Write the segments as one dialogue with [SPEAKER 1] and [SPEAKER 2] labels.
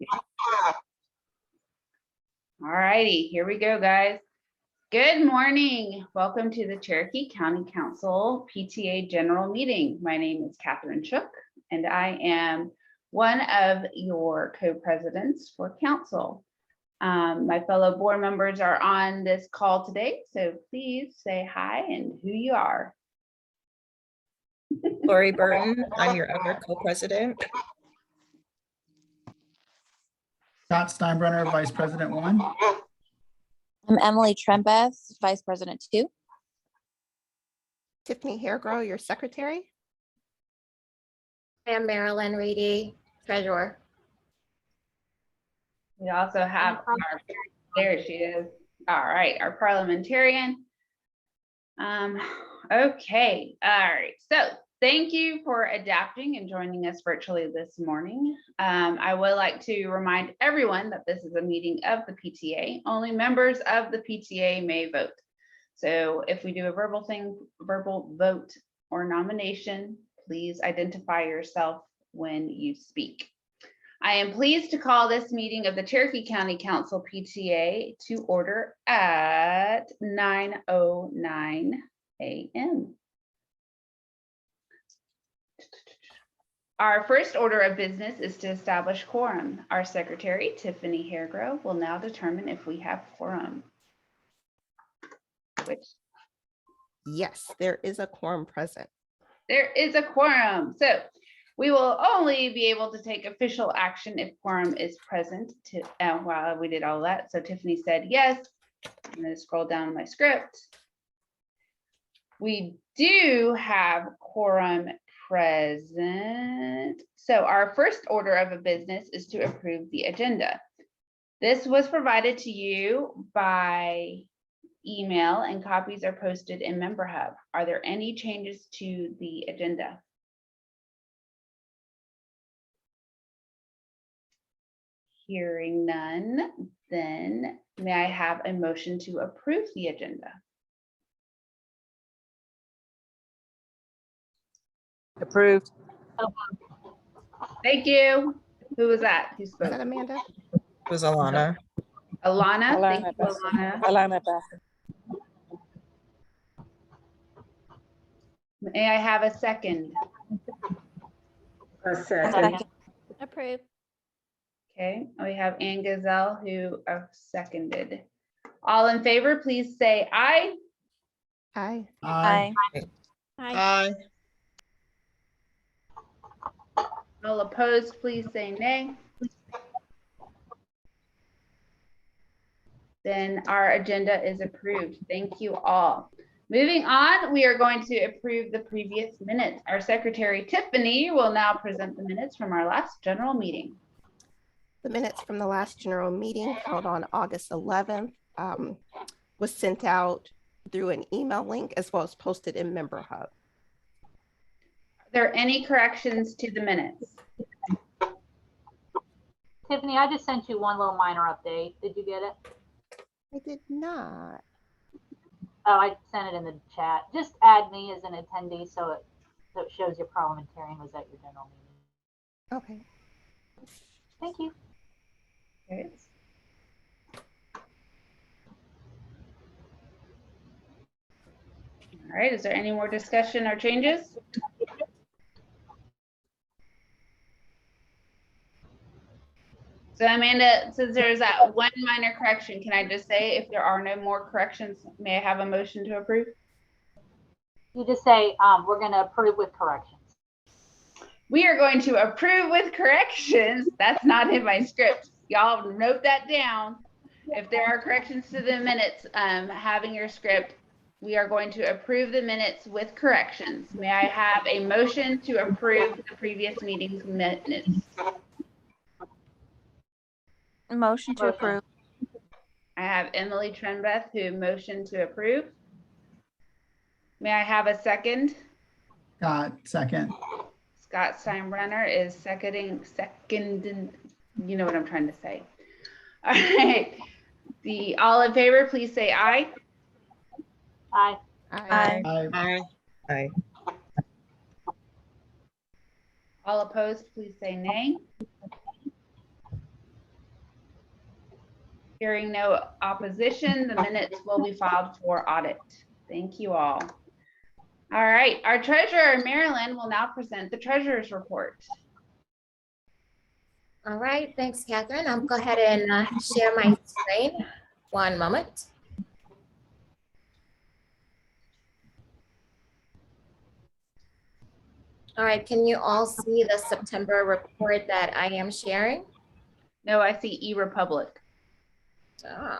[SPEAKER 1] All righty, here we go, guys. Good morning. Welcome to the Cherokee County Council PTA General Meeting. My name is Catherine Shook, and I am one of your co-presidents for council. My fellow board members are on this call today, so please say hi and who you are.
[SPEAKER 2] Lori Burton, I'm your other co-president.
[SPEAKER 3] Scott Steinbrenner, Vice President 1.
[SPEAKER 4] I'm Emily Trembeth, Vice President 2.
[SPEAKER 5] Tiffany Hairgrow, your secretary.
[SPEAKER 6] I'm Marilyn Reedy, treasurer.
[SPEAKER 1] We also have our, there she is. All right, our parliamentarian. Okay, all right. So thank you for adapting and joining us virtually this morning. I would like to remind everyone that this is a meeting of the PTA. Only members of the PTA may vote. So if we do a verbal vote or nomination, please identify yourself when you speak. I am pleased to call this meeting of the Cherokee County Council PTA to order at 9:09 a.m. Our first order of business is to establish quorum. Our secretary, Tiffany Hairgrow, will now determine if we have quorum.
[SPEAKER 5] Yes, there is a quorum present.
[SPEAKER 1] There is a quorum. So we will only be able to take official action if quorum is present. While we did all that. So Tiffany said yes. I'm going to scroll down my script. We do have quorum present. So our first order of a business is to approve the agenda. This was provided to you by email and copies are posted in Member Hub. Are there any changes to the agenda? Hearing none, then may I have a motion to approve the agenda?
[SPEAKER 7] Approved.
[SPEAKER 1] Thank you. Who was that? Who
[SPEAKER 5] Is
[SPEAKER 1] spoke?
[SPEAKER 5] that Amanda?
[SPEAKER 2] It was Alana.
[SPEAKER 1] Alana. Thank you, Alana.
[SPEAKER 7] Alana Bassett.
[SPEAKER 1] May I have a second?
[SPEAKER 7] A second.
[SPEAKER 6] Approved.
[SPEAKER 1] Okay, we have Ann Gazelle who seconded. All in favor, please say aye.
[SPEAKER 5] Aye.
[SPEAKER 3] Aye.
[SPEAKER 6] Aye.
[SPEAKER 1] All opposed, please say nay. Then our agenda is approved. Thank you all. Moving on, we are going to approve the previous minutes. Our secretary, Tiffany, will now present the minutes from our last general meeting.
[SPEAKER 5] The minutes from the last general meeting held on August 11th was sent out through an email link as well as posted in Member Hub.
[SPEAKER 1] Are there any corrections to the minutes?
[SPEAKER 8] Tiffany, I just sent you one little minor update. Did you get it?
[SPEAKER 5] I did not.
[SPEAKER 8] Oh, I sent it in the chat. Just add me as an attendee so it shows your parliamentarian was at your general meeting.
[SPEAKER 5] Okay.
[SPEAKER 8] Thank you.
[SPEAKER 1] Okay. All right, is there any more discussion or changes? So Amanda, since there's that one minor correction, can I just say if there are no more corrections, may I have a motion to approve?
[SPEAKER 8] You just say we're going to approve with corrections.
[SPEAKER 1] We are going to approve with corrections. That's not in my script. Y'all note that down. If there are corrections to the minutes, having your script, we are going to approve the minutes with corrections. May I have a motion to approve the previous meeting's minutes?
[SPEAKER 4] Motion to approve.
[SPEAKER 1] I have Emily Trembeth who motioned to approve. May I have a second?
[SPEAKER 3] Scott, second.
[SPEAKER 1] Scott Steinbrenner is seconding, you know what I'm trying to say. All right. All in favor, please say aye.
[SPEAKER 8] Aye.
[SPEAKER 4] Aye.
[SPEAKER 3] Aye.
[SPEAKER 2] Aye.
[SPEAKER 1] All opposed, please say nay. Hearing no opposition, the minutes will be filed for audit. Thank you all. All right, our treasurer, Marilyn, will now present the treasurer's report.
[SPEAKER 6] All right, thanks, Catherine. I'll go ahead and share my screen. One moment. All right, can you all see the September report that I am sharing?
[SPEAKER 1] No, I see eRepublic.
[SPEAKER 6] Oh.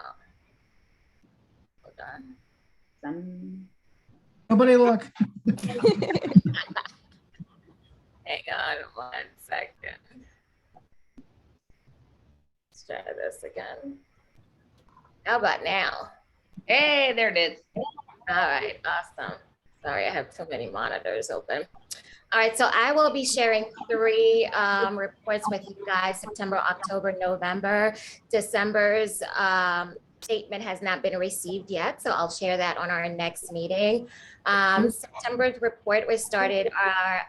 [SPEAKER 6] Hold on.
[SPEAKER 3] Nobody look.
[SPEAKER 6] Hang on 1 second. Let's try this again. How about now?
[SPEAKER 1] Hey, there it is.
[SPEAKER 6] All right, awesome. Sorry, I have too many monitors open. All right, so I will be sharing 3 reports with you guys, September, October, November. December's statement has not been received yet, so I'll share that on our next meeting. September's report, we started our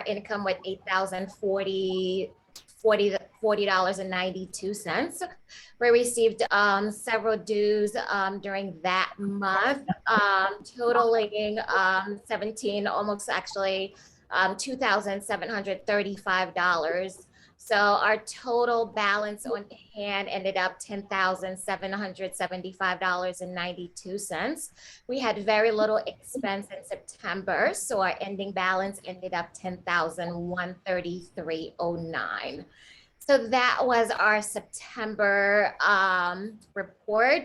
[SPEAKER 6] income with $40.92. We received several dues during that month, totaling 17, almost actually $2,735. So our total balance on hand ended up $10,775.92. We had very little expense in September, so our ending balance ended up $10,133.09. So that was our September report.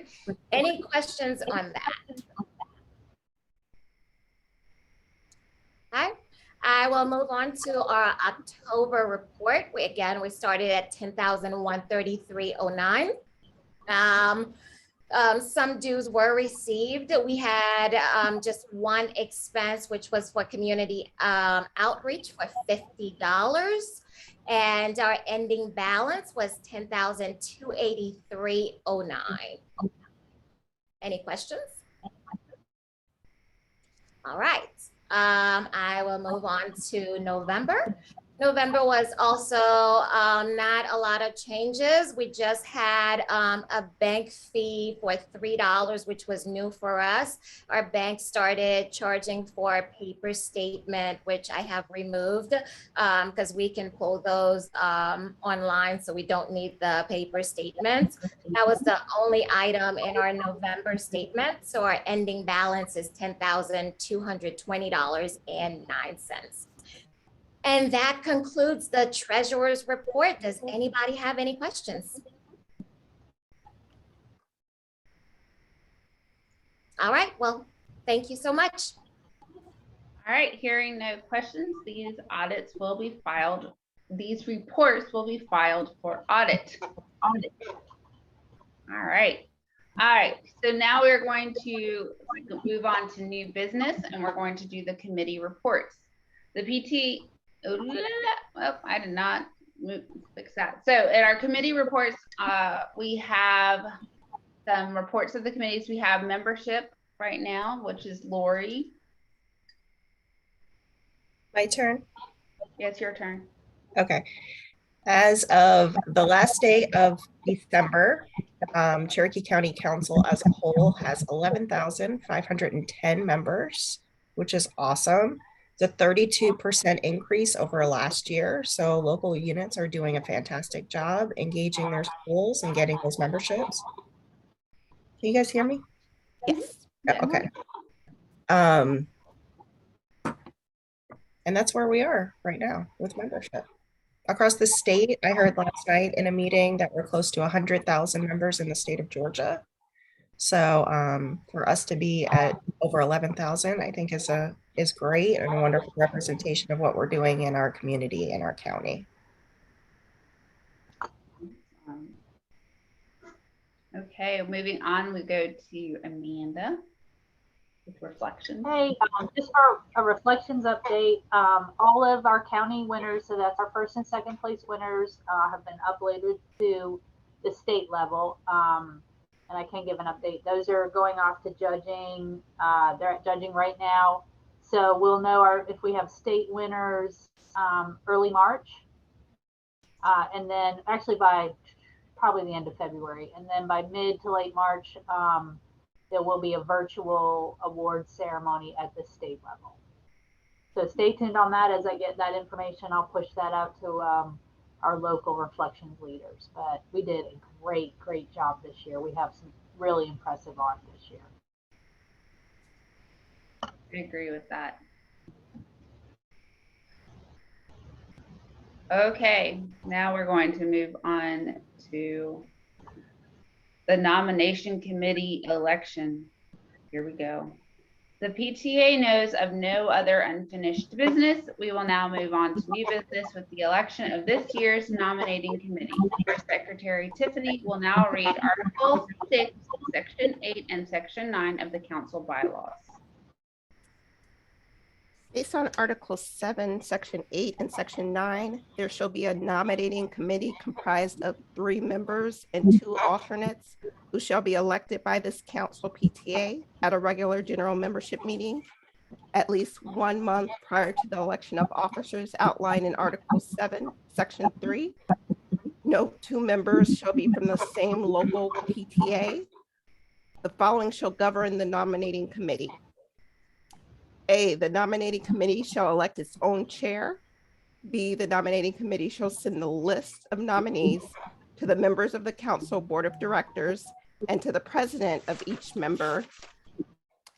[SPEAKER 6] Any questions on that? Okay. I will move on to our October report. We started at $10,133.09. Some dues were received. We had just one expense, which was for community outreach for $50. And our ending balance was $10,283.09. Any questions? All right. I will move on to November. November was also not a lot of changes. We just had a bank fee for $3, which was new for us. Our bank started charging for a paper statement, which I have removed because we can pull those online, so we don't need the paper statements. That was the only item in our November statement. So our ending balance is $10,220.09. And that concludes the treasurer's report. Does anybody have any questions? All right, well, thank you so much.
[SPEAKER 1] All right, hearing no questions, these audits will be filed. These reports will be filed for audit. All right. All right, so now we're going to move on to new business, and we're going to do the committee reports. The PT, well, I did not fix that. So in our committee reports, we have some reports of the committees. We have membership right now, which is Lori.
[SPEAKER 2] My turn.
[SPEAKER 1] Yes, your turn.
[SPEAKER 2] Okay. As of the last day of December, Cherokee County Council as a whole has 11,510 members, which is awesome. It's a 32% increase over last year. So local units are doing a fantastic job engaging their schools and getting those memberships. Can you guys hear me?
[SPEAKER 5] Yes.
[SPEAKER 2] Okay. And that's where we are right now with membership. Across the state, I heard last night in a meeting that we're close to 100,000 members in the state of Georgia. So for us to be at over 11,000, I think is great and a wonderful representation of what we're doing in our community and our county.
[SPEAKER 1] Okay, moving on, we go to Amanda with reflections.
[SPEAKER 8] Hey, just for a reflections update, all of our county winners, so that's our first and second place winners, have been uploaded to the state level. And I can give an update. Those are going off to judging. They're at judging right now. So we'll know if we have state winners early March. And then actually by probably the end of February. And then by mid to late March, there will be a virtual award ceremony at the state level. So stay tuned on that. As I get that information, I'll push that out to our local reflections leaders. But we did a great job this year. We have some really impressive art this year.
[SPEAKER 1] I agree with that. Okay, now we're going to move on to the nomination committee election. Here we go. The PTA knows of no other unfinished business. We will now move on to new business with the election of this year's nominating committee. Our secretary, Tiffany, will now read Article 6, Section 8, and Section 9 of the council bylaws.
[SPEAKER 5] Based on Article 7, Section 8, and Section 9, there shall be a nominating committee comprised of 3 members and 2 alternates who shall be elected by this council PTA at a regular general membership meeting at least 1 month prior to the election of officers outlined in Article 7, Section 3. No 2 members shall be from the same local PTA. The following shall govern the nominating committee. A, the nominating committee shall elect its own chair. B, the nominating committee shall send the list of nominees to the members of the council board of directors and to the president of each member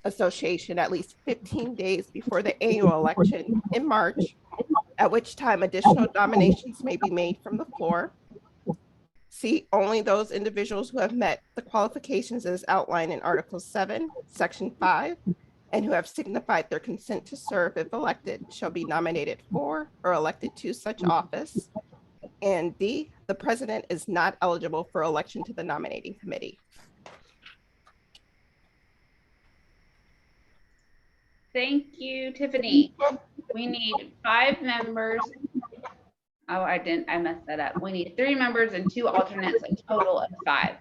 [SPEAKER 5] association at least 15 days before the annual election in March, at which time additional nominations may be made from the floor. C, only those individuals who have met the qualifications as outlined in Article 7, Section 5, and who have signified their consent to serve if elected shall be nominated for or elected to such office. And D, the president is not eligible for election to the nominating committee.
[SPEAKER 1] Thank you, Tiffany. We need 5 members. Oh, I messed that up. We need 3 members and 2 alternates, a total of 5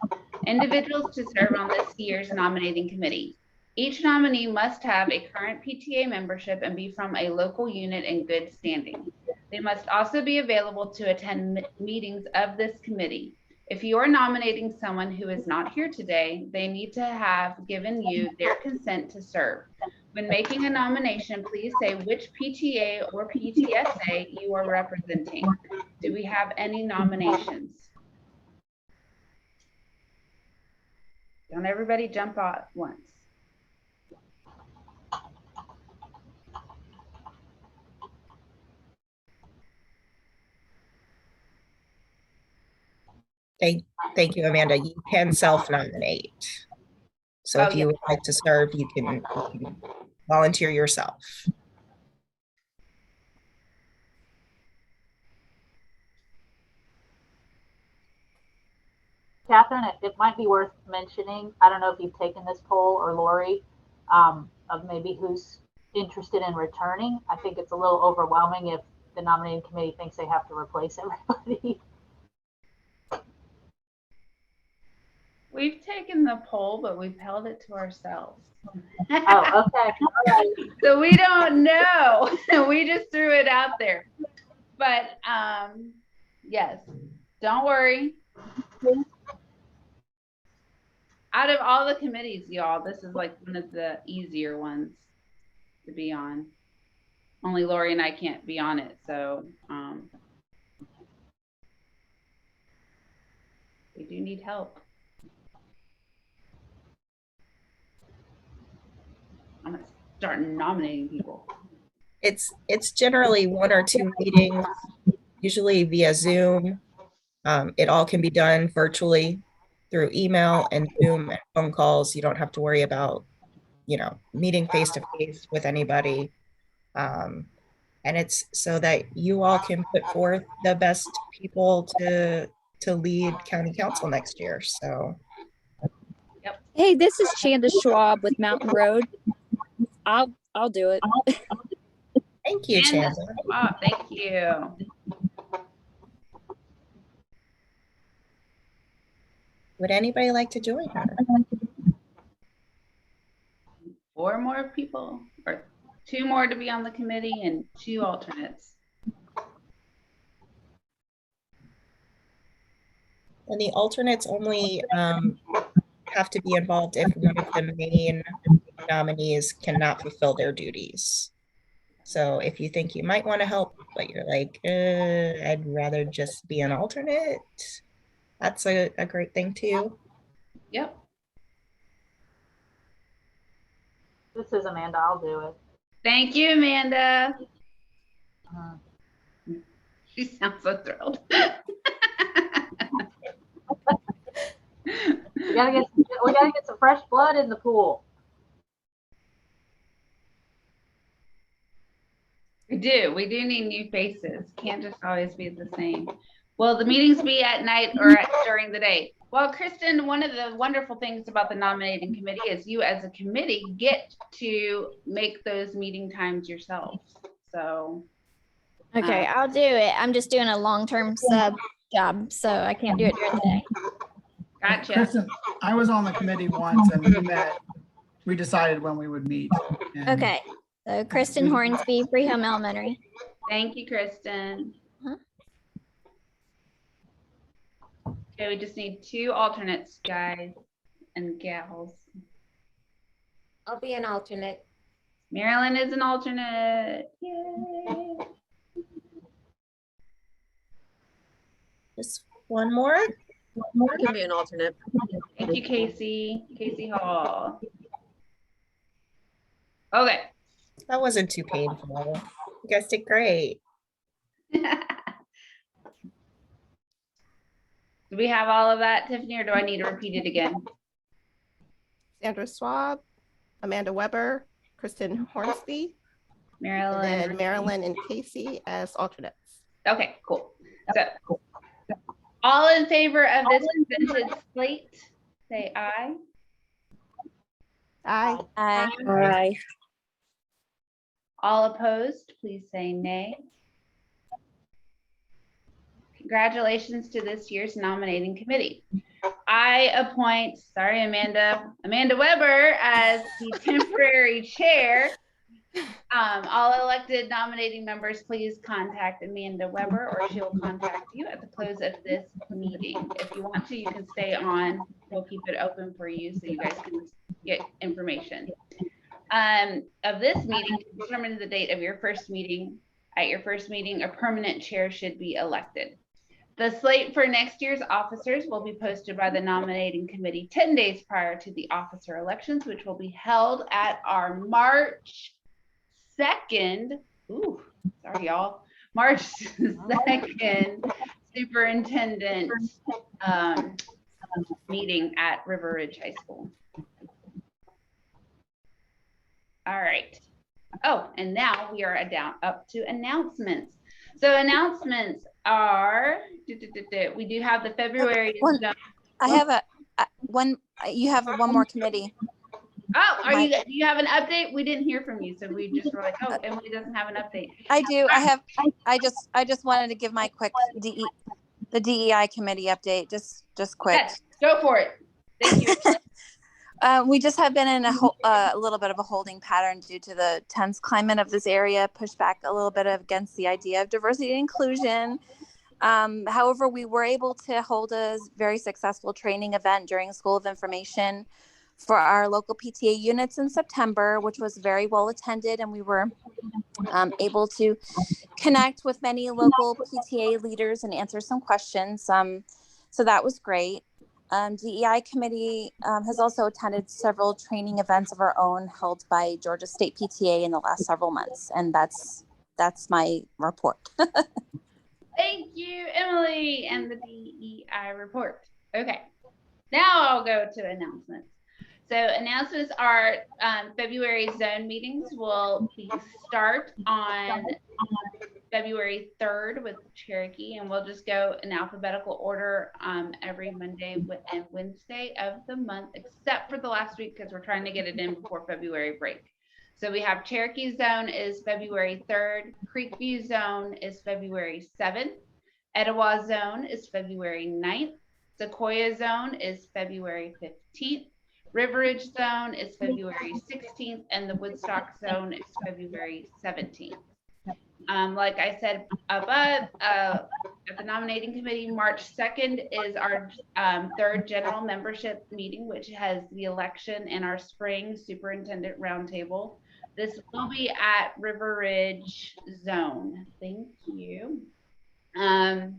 [SPEAKER 1] individuals to serve on this year's nominating committee. Each nominee must have a current PTA membership and be from a local unit in good standing. They must also be available to attend meetings of this committee. If you are nominating someone who is not here today, they need to have given you their consent to serve. When making a nomination, please say which PTA or PTSA you are representing. Do we have any nominations? Don't everybody jump out at once.
[SPEAKER 2] Thank you, Amanda. You can self-nominate. So if you would like to serve, you can volunteer yourself.
[SPEAKER 8] Catherine, it might be worth mentioning, I don't know if you've taken this poll or Lori, of maybe who's interested in returning. I think it's a little overwhelming if the nominating committee thinks they have to replace everybody.
[SPEAKER 1] We've taken the poll, but we've held it to ourselves.
[SPEAKER 8] Oh, okay. All right.
[SPEAKER 1] So we don't know. We just threw it out there. But yes, don't worry. Out of all the committees, y'all, this is like one of the easier ones to be on. Only Lori and I can't be on it, so we do need help. I'm gonna start nominating people.
[SPEAKER 2] It's generally 1 or 2 meetings, usually via Zoom. It all can be done virtually through email and Zoom and phone calls. You don't have to worry about, meeting face to face with anybody. And it's so that you all can put forth the best people to lead county council next year. So.
[SPEAKER 9] Hey, this is Chanda Schwab with Mountain Road. I'll do it.
[SPEAKER 2] Thank you, Chanda.
[SPEAKER 1] Oh, thank you.
[SPEAKER 2] Would anybody like to join her?
[SPEAKER 1] 4 more people, or 2 more to be on the committee and 2 alternates.
[SPEAKER 2] And the alternates only have to be involved if one of the main nominees cannot fulfill their duties. So if you think you might want to help, but you're like, I'd rather just be an alternate, that's a great thing too.
[SPEAKER 1] Yep.
[SPEAKER 8] This is Amanda. I'll do it.
[SPEAKER 1] Thank you, Amanda.
[SPEAKER 8] Uh,
[SPEAKER 1] She sounds so thrilled.
[SPEAKER 8] we gotta get some fresh blood in the pool.
[SPEAKER 1] We do need new faces. Can't just always be the same. Will the meetings be at night or during the day? Well, Kristen, one of the wonderful things about the nominating committee is you as a committee get to make those meeting times yourself. So.
[SPEAKER 9] Okay, I'll do it. I'm just doing a long-term sub job, so I can't do it during the day.
[SPEAKER 1] Gotcha.
[SPEAKER 3] Kristen, I was on the committee once and we decided when we would meet. and
[SPEAKER 9] Okay, so Kristen Hornsby, Freehome Elementary.
[SPEAKER 1] Thank you, Kristen.
[SPEAKER 9] Huh?
[SPEAKER 1] Okay, we just need 2 alternates, guys and gals.
[SPEAKER 6] I'll be an alternate.
[SPEAKER 1] Marilyn is an alternate. Yay.
[SPEAKER 2] Just one more.
[SPEAKER 7] I can be an alternate.
[SPEAKER 1] Thank you, Casey. Casey Hall. Okay.
[SPEAKER 2] That wasn't too painful. You guys did great.
[SPEAKER 1] Do we have all of that, Tiffany, or do I need to repeat it again?
[SPEAKER 5] Sandra Schwab, Amanda Weber, Kristen Hornsby,
[SPEAKER 1] Marilyn.
[SPEAKER 5] and Marilyn and Casey as alternates.
[SPEAKER 1] Okay, cool. So, all in favor of this presented slate, say aye.
[SPEAKER 5] Aye.
[SPEAKER 4] Aye.
[SPEAKER 9] Aye.
[SPEAKER 1] All opposed, please say nay. Congratulations to this year's nominating committee. I appoint, sorry, Amanda Weber as the temporary chair. All elected nominating members, please contact Amanda Weber or she'll contact you at the close of this meeting. If you want to, you can stay on. We'll keep it open for you so you guys can get information. Of this meeting, to determine the date of your first meeting. At your first meeting, a permanent chair should be elected. The slate for next year's officers will be posted by the nominating committee 10 days prior to the officer elections, which will be held at our March 2nd. Ooh, sorry, y'all. March 2nd superintendent meeting at River Ridge High School. All right. Oh, and now we are up to announcements. So announcements are, we do have the February.
[SPEAKER 4] I have one. You have one more committee.
[SPEAKER 1] Oh, do you have an update? We didn't hear from you, so we just were like, oh, Emily doesn't have an update.
[SPEAKER 4] I do. I just wanted to give my quick the DEI committee update. Just quick.
[SPEAKER 1] Yes, go for it. Thank you.
[SPEAKER 4] We just have been in a little bit of a holding pattern due to the tense climate of this area, pushed back a little bit against the idea of diversity and inclusion. However, we were able to hold a very successful training event during School of Information for our local PTA units in September, which was very well attended, and we were able to connect with many local PTA leaders and answer some questions. So that was great. DEI committee has also attended several training events of our own held by Georgia State PTA in the last several months, and that's my report.
[SPEAKER 1] Thank you, Emily, and the DEI report. Okay, now I'll go to announcements. So announcements are February zone meetings will start on February 3rd with Cherokee, and we'll just go in alphabetical order every Monday and Wednesday of the month, except for the last week because we're trying to get it in before February break. So we have Cherokee zone is February 3rd, Creekview zone is February 7th, Etowah zone is February 9th, Sequoia zone is February 15th, River Ridge zone is February 16th, and the Woodstock zone is February 17th. Like I said above, at the nominating committee, March 2nd is our third general membership meeting, which has the election and our spring superintendent roundtable. This will be at River Ridge Zone. Thank you. At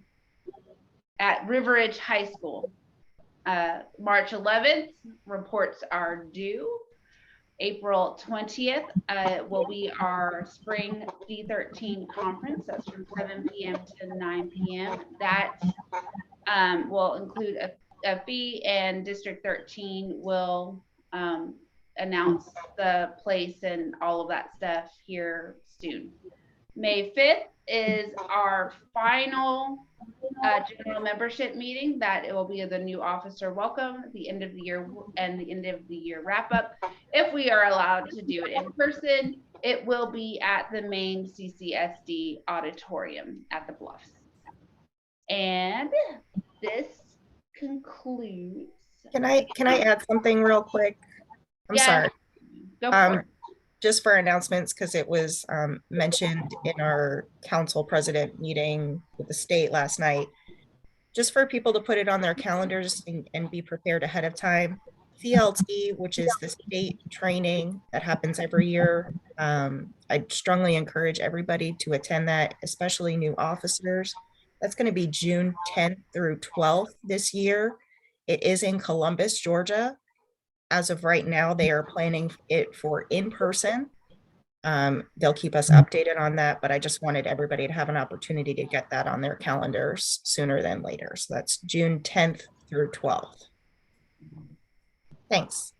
[SPEAKER 1] River Ridge High School. March 11th, reports are due. April 20th will be our spring D13 conference. That's from 7 p.m. to 9 p.m. That will include a fee, and District 13 will announce the place and all of that stuff here soon. May 5th is our final general membership meeting. That it will be the new officer welcome, the end of the year, and the end of the year wrap up. If we are allowed to do it in person, it will be at the main CCSD auditorium at the Bluffs. And this concludes.
[SPEAKER 2] Can I add something real quick? I'm sorry.
[SPEAKER 1] Go for it.
[SPEAKER 2] Just for announcements, because it was mentioned in our council president meeting with the state last night, just for people to put it on their calendars and be prepared ahead of time. CLT, which is the state training that happens every year. I strongly encourage everybody to attend that, especially new officers. That's going to be June 10th through 12th this year. It is in Columbus, Georgia. As of right now, they are planning it for in person. They'll keep us updated on that, but I just wanted everybody to have an opportunity to get that on their calendars sooner than later. So that's June 10th through 12th. Thanks.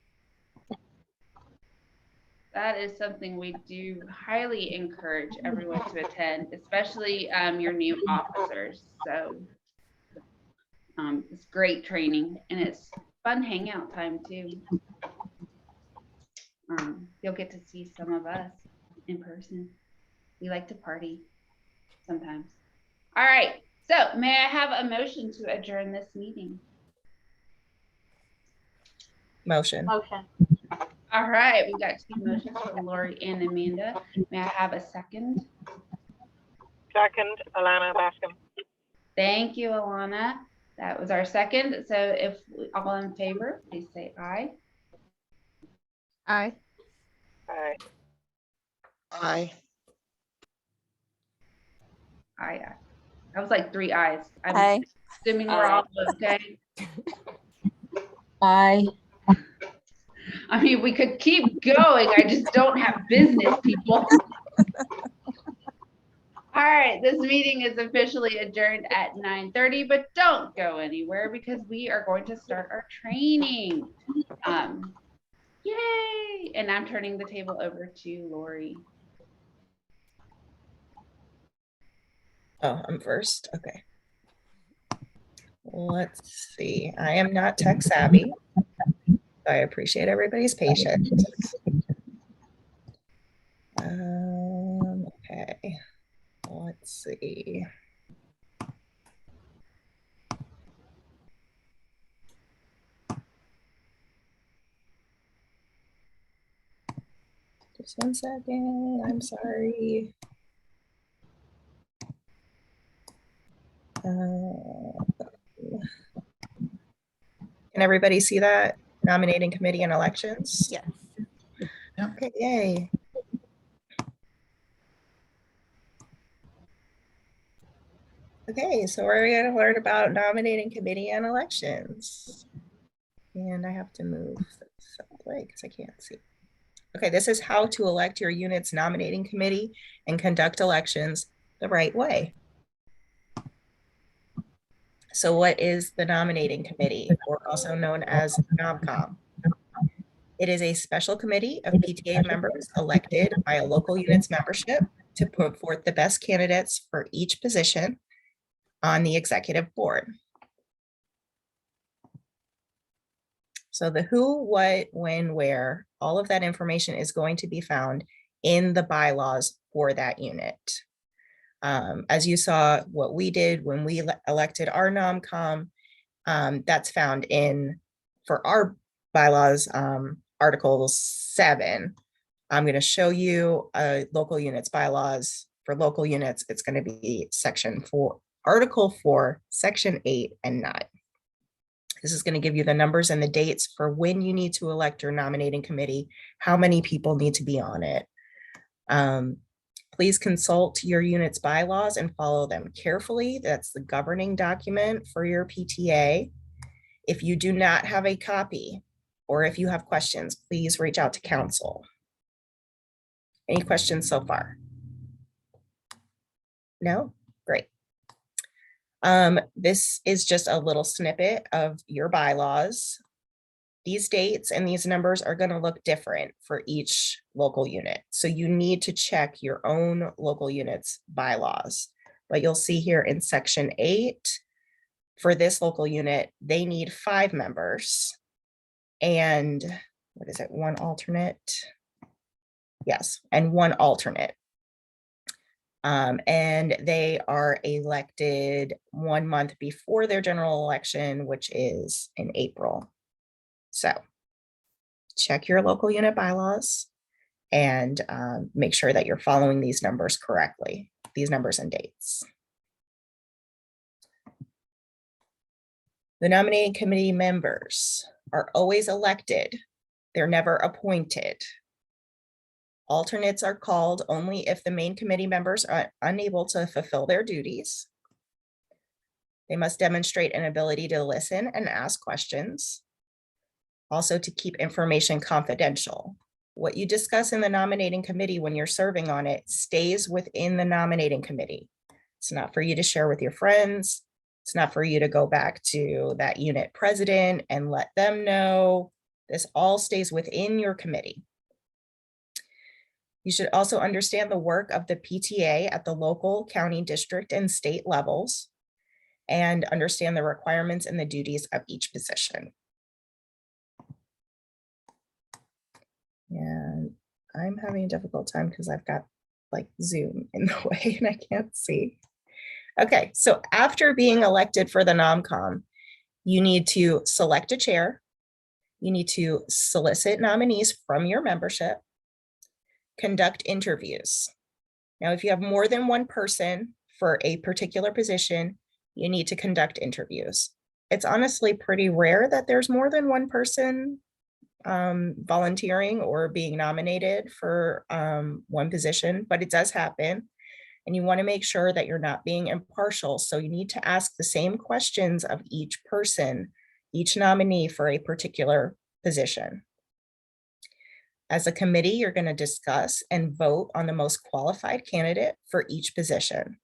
[SPEAKER 1] That is something we do highly encourage everyone to attend, especially your new officers. So it's great training, and it's fun hangout time too. You'll get to see some of us in person. We like to party sometimes. All right, so may I have a motion to adjourn this meeting?
[SPEAKER 2] Motion.
[SPEAKER 1] All right, we got 2 motions from Lori and Amanda. May I have a second?
[SPEAKER 10] Second, Alana Bascom.
[SPEAKER 1] Thank you, Alana. That was our second. So if all in favor, please say aye.
[SPEAKER 5] Aye.
[SPEAKER 10] Aye.
[SPEAKER 2] Aye.
[SPEAKER 1] Aye. That was like 3 ayes. I'm
[SPEAKER 4] Aye.
[SPEAKER 1] assuming we're all okay.
[SPEAKER 9] Aye.
[SPEAKER 1] I mean, we could keep going. I just don't have business, people. All right, this meeting is officially adjourned at 9:30, but don't go anywhere because we are going to start our training. Yay! And I'm turning the table over to Lori.
[SPEAKER 2] Oh, I'm first. Okay. Let's see. I am not tech savvy. I appreciate everybody's patience. Okay. Let's see. Just 1 second. I'm sorry. Can everybody see that? Nominating committee and elections?
[SPEAKER 5] Yes.
[SPEAKER 2] Okay, yay. Okay, so we're going to learn about nominating committee and elections. And I have to move this away because I can't see. Okay, this is how to elect your unit's nominating committee and conduct elections the right way. So what is the nominating committee, or also known as NOMCOM? It is a special committee of PTA members elected by a local unit's membership to put forth the best candidates for each position on the executive board. So the who, what, when, where, all of that information is going to be found in the bylaws for that unit. As you saw, what we did when we elected our NOMCOM, that's found in, for our bylaws, Article 7. I'm going to show you local units bylaws for local units, it's going to be section 4, Article 4, Section 8 and 9. This is going to give you the numbers and the dates for when you need to elect your nominating committee, how many people need to be on it. Please consult your unit's bylaws and follow them carefully. That's the governing document for your PTA. If you do not have a copy, or if you have questions, please reach out to council. Any questions so far? No? Great. This is just a little snippet of your bylaws. These dates and these numbers are going to look different for each local unit. So you need to check your own local unit's bylaws. But you'll see here in section 8, for this local unit, they need 5 members. And what is it, 1 alternate? Yes, and 1 alternate. And they are elected 1 month before their general election, which is in April. So check your local unit bylaws and make sure that you're following these numbers correctly, these numbers and dates. The nominating committee members are always elected. They're never appointed. Alternates are called only if the main committee members are unable to fulfill their duties. They must demonstrate an ability to listen and ask questions. Also, to keep information confidential. What you discuss in the nominating committee when you're serving on it stays within the nominating committee. It's not for you to share with your friends. It's not for you to go back to that unit president and let them know. This all stays within your committee. You should also understand the work of the PTA at the local, county, district, and state levels, and understand the requirements and the duties of each position. And I'm having a difficult time because I've got like Zoom in the way and I can't see. Okay, so after being elected for the NomCom, you need to select a chair. You need to solicit nominees from your membership, conduct interviews. Now, if you have more than 1 person for a particular position, you need to conduct interviews. It's honestly pretty rare that there's more than 1 person volunteering or being nominated for 1 position, but it does happen. And you want to make sure that you're not being impartial. So you need to ask the same questions of each person, each nominee for a particular position. As a committee, you're going to discuss and vote on the most qualified candidate for each position.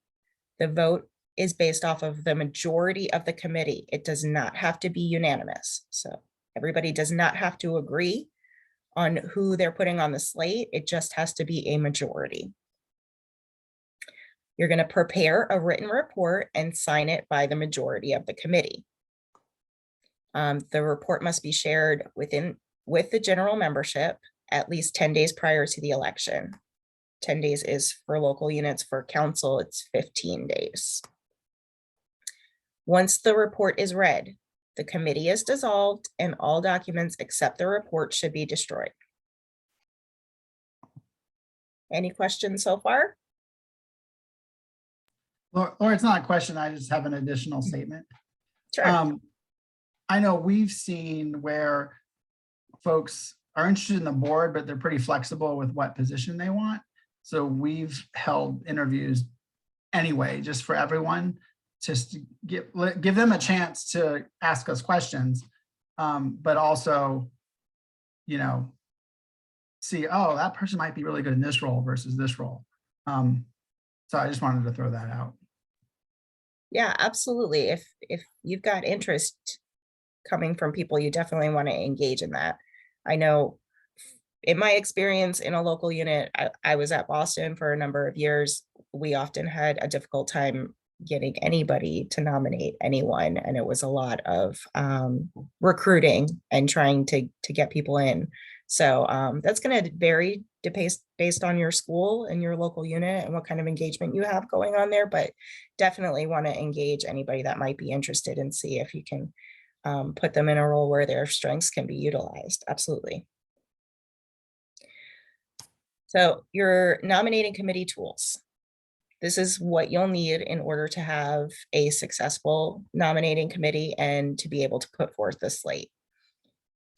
[SPEAKER 2] The vote is based off of the majority of the committee. It does not have to be unanimous. So everybody does not have to agree on who they're putting on the slate. It just has to be a majority. You're going to prepare a written report and sign it by the majority of the committee. The report must be shared with the general membership at least 10 days prior to the election. 10 days is for local units. For council, it's 15 days. Once the report is read, the committee is dissolved and all documents except the report should be destroyed. Any questions so far?
[SPEAKER 3] Or it's not a question, I just have an additional statement.
[SPEAKER 2] Sure.
[SPEAKER 3] I know we've seen where folks are interested in the board, but they're pretty flexible with what position they want. So we've held interviews anyway, just for everyone, just to give them a chance to ask us questions, but also, you know, see, oh, that person might be really good in this role versus this role. So I just wanted to throw that out.
[SPEAKER 2] Yeah, absolutely. If you've got interest coming from people, you definitely want to engage in that. I know in my experience in a local unit, I was at Boston for a number of years. We often had a difficult time getting anybody to nominate anyone. And it was a lot of recruiting and trying to get people in. So that's going to vary based on your school and your local unit and what kind of engagement you have going on there, but definitely want to engage anybody that might be interested and see if you can put them in a role where their strengths can be utilized. Absolutely. So your nominating committee tools. This is what you'll need in order to have a successful nominating committee and to be able to put forth the slate.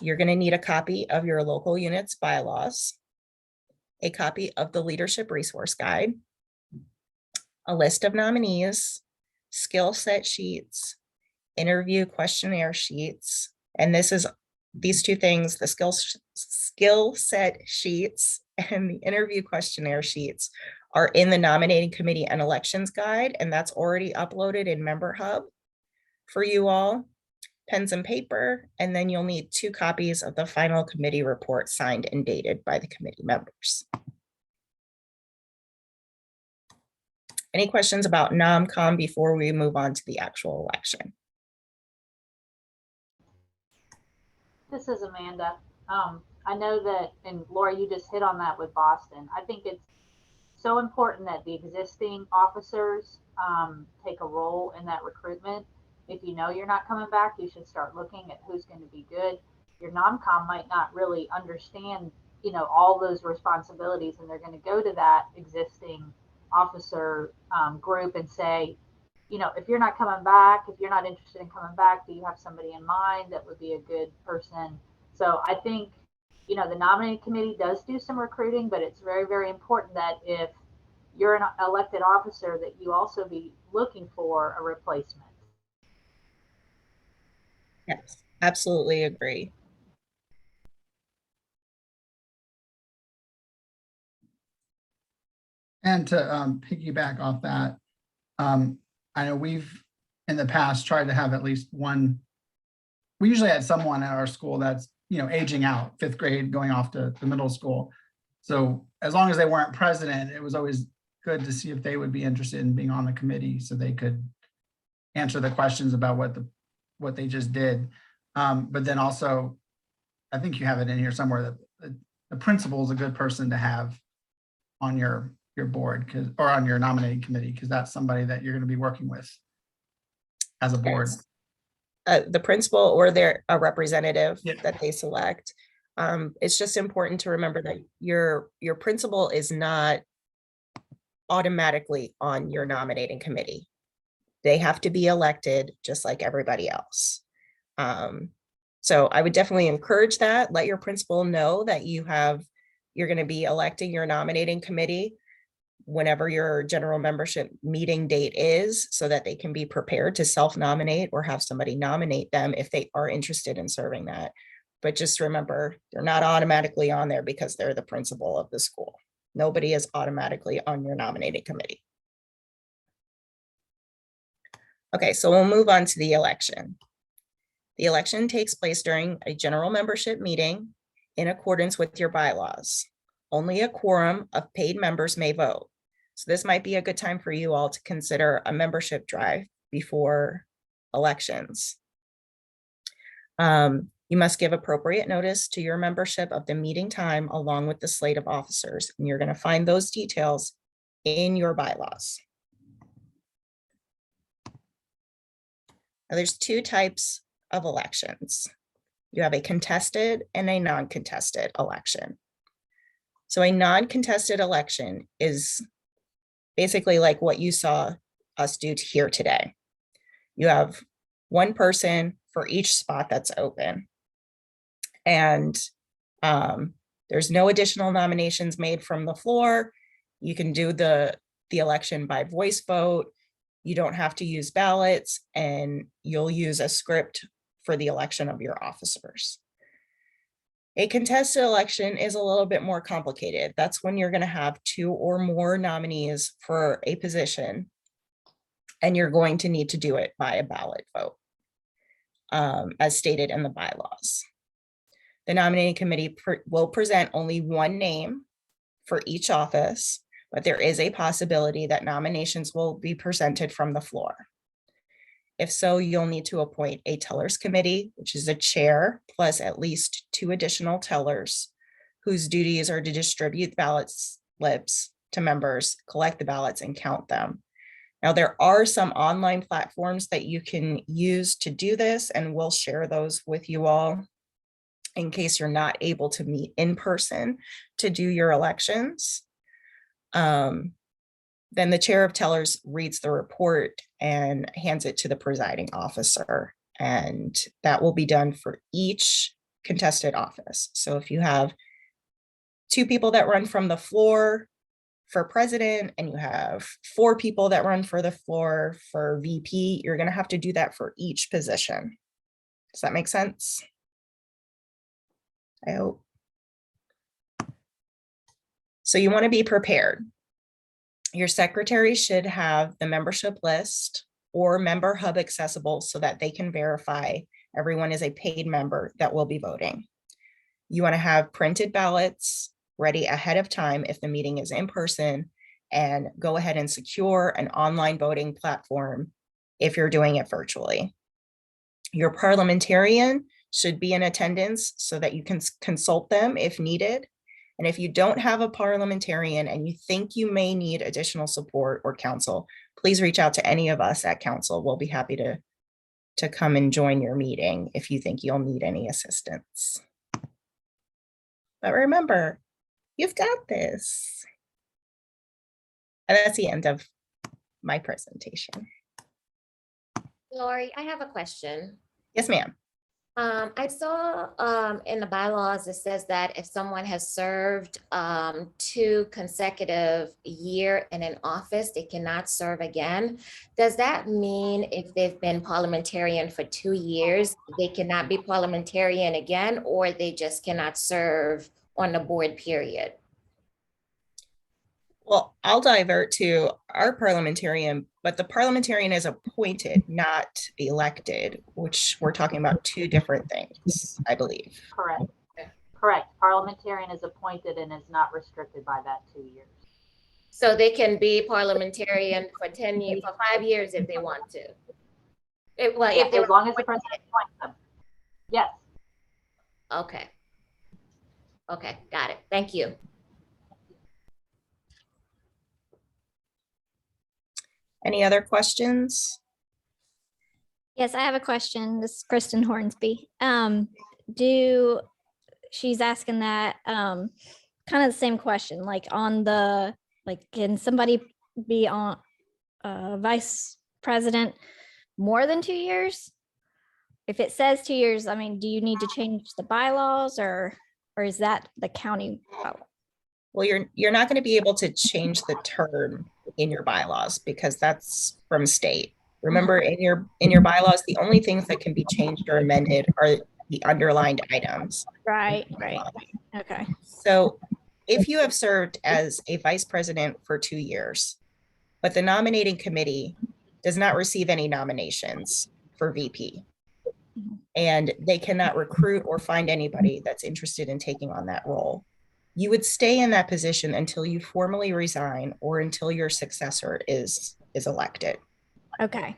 [SPEAKER 2] You're going to need a copy of your local unit's bylaws, a copy of the leadership resource guide, a list of nominees, skill set sheets, interview questionnaire sheets. And these two things, the skill set sheets and the interview questionnaire sheets are in the nominating committee and elections guide, and that's already uploaded in Member Hub for you all. Pens and paper, and then you'll need 2 copies of the final committee report signed and dated by the committee members. Any questions about NomCom before we move on to the actual election?
[SPEAKER 8] This is Amanda. I know that, and Laura, you just hit on that with Boston. I think it's so important that the existing officers take a role in that recruitment. If you know you're not coming back, you should start looking at who's going to be good. Your NomCom might not really understand, all those responsibilities, and they're going to go to that existing officer group and say, if you're not coming back, if you're not interested in coming back, do you have somebody in mind that would be a good person? So I think, the nominating committee does do some recruiting, but it's very, very important that if you're an elected officer, that you also be looking for a replacement.
[SPEAKER 2] Yes, absolutely agree.
[SPEAKER 3] And to piggyback off that, I know we've in the past tried to have at least one. We usually had someone at our school that's aging out, 5th grade, going off to the middle school. So as long as they weren't president, it was always good to see if they would be interested in being on the committee, so they could answer the questions about what they just did. But then also, I think you have it in here somewhere that the principal is a good person to have on your board, or on your nominating committee, because that's somebody that you're going to be working with as a board.
[SPEAKER 2] Yes. The principal or a representative that they select. It's just important to remember that your principal is not automatically on your nominating committee. They have to be elected just like everybody else. So I would definitely encourage that. Let your principal know that you're going to be electing your nominating committee whenever your general membership meeting date is, so that they can be prepared to self-nominate or have somebody nominate them if they are interested in serving that. But just remember, they're not automatically on there because they're the principal of the school. Nobody is automatically on your nominating committee. Okay, so we'll move on to the election. The election takes place during a general membership meeting in accordance with your bylaws. Only a quorum of paid members may vote. So this might be a good time for you all to consider a membership drive before elections. You must give appropriate notice to your membership of the meeting time along with the slate of officers, and you're going to find those details in your bylaws. Now, there's 2 types of elections. You have a contested and a non-contested election. So a non-contested election is basically like what you saw us do here today. You have one person for each spot that's open. And there's no additional nominations made from the floor. You can do the election by voice vote. You don't have to use ballots, and you'll use a script for the election of your officers. A contested election is a little bit more complicated. That's when you're going to have 2 or more nominees for a position, and you're going to need to do it by a ballot vote, as stated in the bylaws. The nominating committee will present only one name for each office, but there is a possibility that nominations will be presented from the floor. If so, you'll need to appoint a tellers committee, which is a chair plus at least 2 additional tellers whose duties are to distribute ballot slips to members, collect the ballots, and count them. Now, there are some online platforms that you can use to do this, and we'll share those with you all in case you're not able to meet in person to do your elections. Then the chair of tellers reads the report and hands it to the presiding officer. And that will be done for each contested office. So if you have 2 people that run from the floor for president and you have 4 people that run for the floor for VP, you're going to have to do that for each position. Does that make sense? I hope. So you want to be prepared. Your secretary should have the membership list or member hub accessible so that they can verify everyone is a paid member that will be voting. You want to have printed ballots ready ahead of time if the meeting is in person, and go ahead and secure an online voting platform if you're doing it virtually. Your parliamentarian should be in attendance so that you can consult them if needed. And if you don't have a parliamentarian and you think you may need additional support or counsel, please reach out to any of us at council. We'll be happy to come and join your meeting if you think you'll need any assistance. But remember, you've got this. And that's the end of my presentation.
[SPEAKER 6] Lori, I have a question.
[SPEAKER 2] Yes, ma'am.
[SPEAKER 6] I saw in the bylaws, it says that if someone has served 2 consecutive years in an office, they cannot serve again. Does that mean if they've been parliamentarian for 2 years, they cannot be parliamentarian again, or they just cannot serve on the board, period?
[SPEAKER 2] Well, I'll divert to our parliamentarian, but the parliamentarian is appointed, not elected, which we're talking about 2 different things, I believe.
[SPEAKER 8] Correct. Correct. Parliamentarian is appointed and is not restricted by that 2 years.
[SPEAKER 6] So they can be parliamentarian for 10 years, for 5 years if they want to. If they
[SPEAKER 8] as long as the president appoints them. Yes.
[SPEAKER 6] Okay. Okay, got it. Thank you.
[SPEAKER 2] Any other questions?
[SPEAKER 9] Yes, I have a question. This is Kristen Hornsby. She's asking that kind of the same question, like can somebody be on vice president more than 2 years? If it says 2 years, I mean, do you need to change the bylaws or is that the county bylaw?
[SPEAKER 2] Well, you're not going to be able to change the term in your bylaws because that's from state. Remember, in your bylaws, the only things that can be changed or amended are the underlined items.
[SPEAKER 9] Right. Okay.
[SPEAKER 2] So if you have served as a vice president for 2 years, but the nominating committee does not receive any nominations for VP, and they cannot recruit or find anybody that's interested in taking on that role, you would stay in that position until you formally resign or until your successor is elected.
[SPEAKER 9] Okay.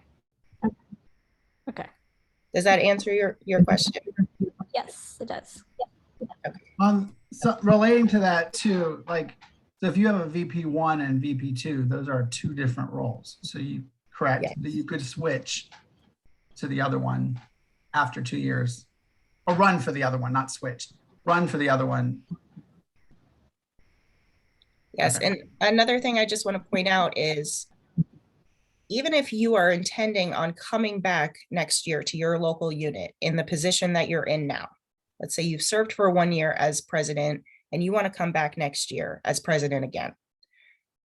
[SPEAKER 2] Does that answer your question?
[SPEAKER 9] Yes, it does.
[SPEAKER 2] Okay.
[SPEAKER 3] So relating to that too, so if you have a VP1 and VP2, those are 2 different roles. So correct,
[SPEAKER 2] yes.
[SPEAKER 3] that you could switch to the other one after 2 years, or run for the other one, not switch, run for the other one.
[SPEAKER 2] Yes, okay. And another thing I just want to point out is, even if you are intending on coming back next year to your local unit in the position that you're in now, let's say you've served for 1 year as president and you want to come back next year as president again,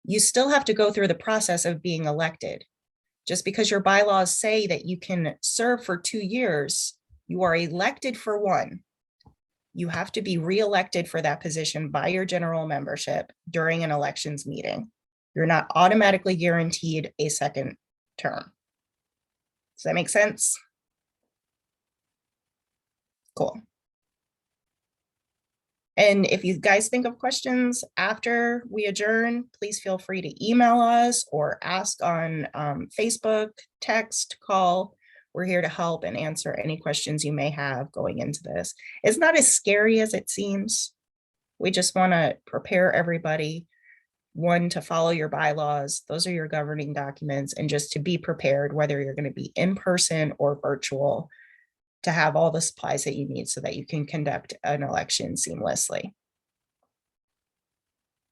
[SPEAKER 2] you still have to go through the process of being elected. Just because your bylaws say that you can serve for 2 years, you are elected for 1. You have to be reelected for that position by your general membership during an elections meeting. You're not automatically guaranteed a second term. Does that make sense? Cool. And if you guys think of questions after we adjourn, please feel free to email us or ask on Facebook, text, call. We're here to help and answer any questions you may have going into this. It's not as scary as it seems. We just want to prepare everybody, 1, to follow your bylaws. Those are your governing documents, and just to be prepared, whether you're going to be in person or virtual, to have all the supplies that you need so that you can conduct an election seamlessly.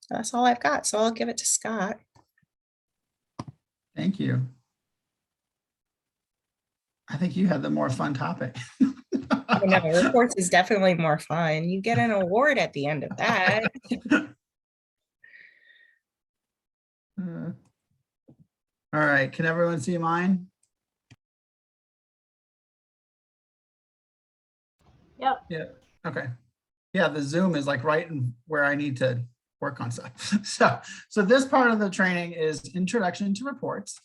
[SPEAKER 2] That's all I've got. So I'll give it to Scott.
[SPEAKER 3] Thank you. I think you had the more fun topic.
[SPEAKER 2] No, reports is definitely more fun. You get an award at the end of that.
[SPEAKER 3] All right, can everyone see mine?
[SPEAKER 8] Yep.
[SPEAKER 3] Yeah, okay. Yeah, the Zoom is like right in where I need to work on stuff. So this part of the training is introduction to reports.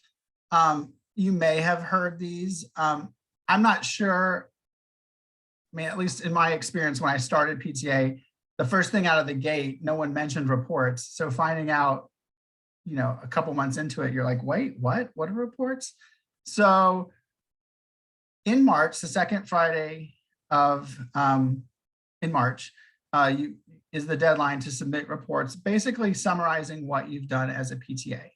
[SPEAKER 3] You may have heard these. I'm not sure. I mean, at least in my experience, when I started PTA, the first thing out of the gate, no one mentioned reports. So finding out, you know, a couple months into it, you're like, wait, what? What are reports? So in March, the second Friday of in March, is the deadline to submit reports, basically summarizing what you've done as a PTA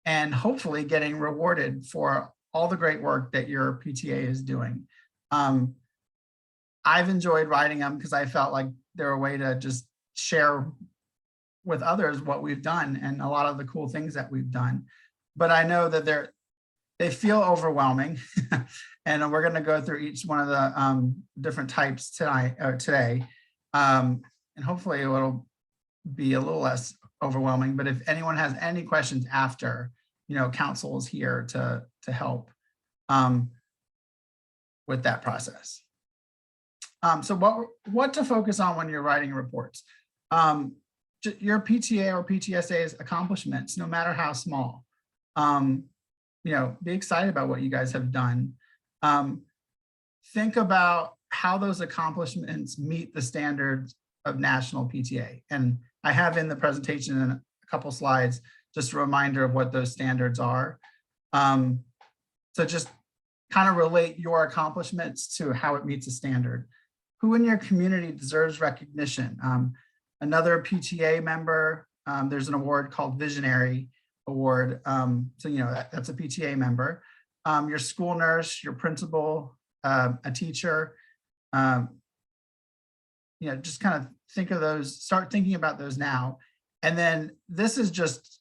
[SPEAKER 3] and hopefully getting rewarded for all the great work that your PTA is doing. I've enjoyed writing them because I felt like they're a way to just share with others what we've done and a lot of the cool things that we've done. But I know that they feel overwhelming. And we're going to go through each one of the different types today. And hopefully it will be a little less overwhelming. But if anyone has any questions after, you know, council is here to help with that process. So what to focus on when you're writing reports? Your PTA or PTSA's accomplishments, no matter how small. You know, be excited about what you guys have done. Think about how those accomplishments meet the standards of national PTA. And I have in the presentation in a couple slides, just a reminder of what those standards are. So just kind of relate your accomplishments to how it meets a standard. Who in your community deserves recognition? Another PTA member, there's an award called Visionary Award. So, you know, that's a PTA member. Your school nurse, your principal, a teacher, you know, just kind of think of those, start thinking about those now. And then this is just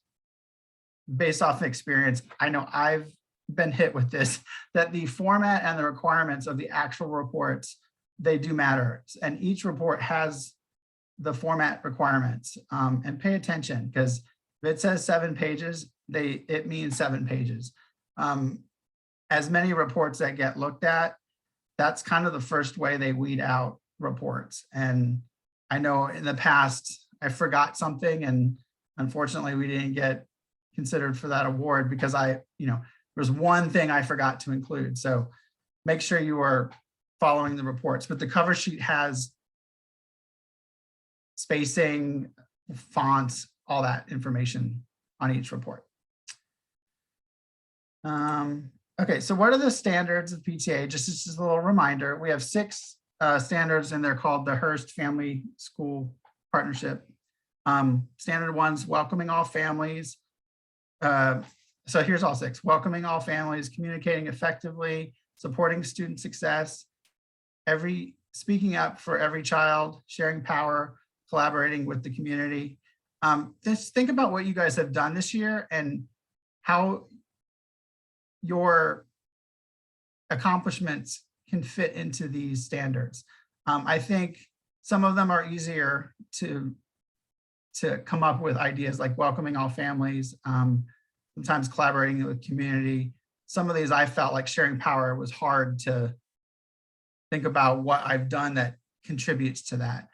[SPEAKER 3] based off experience. I know I've been hit with this, that the format and the requirements of the actual reports, they do matter. And each report has the format requirements, and pay attention, because if it says 7 pages, it means 7 pages. As many reports that get looked at, that's kind of the first way they weed out reports. And I know in the past, I forgot something and unfortunately we didn't get considered for that award because there's one thing I forgot to include. So make sure you are following the reports, but the cover sheet has spacing, fonts, all that information on each report. Okay, so what are the standards of PTA? Just a little reminder, we have 6 standards and they're called the Hearst Family School Partnership. Standard 1's welcoming all families. So here's all 6: welcoming all families, communicating effectively, supporting student success, speaking up for every child, sharing power, collaborating with the community. Just think about what you guys have done this year and how your accomplishments can fit into these standards. I think some of them are easier to come up with ideas like welcoming all families, sometimes collaborating with community. Some of these I felt like sharing power was hard to think about what I've done that contributes to that.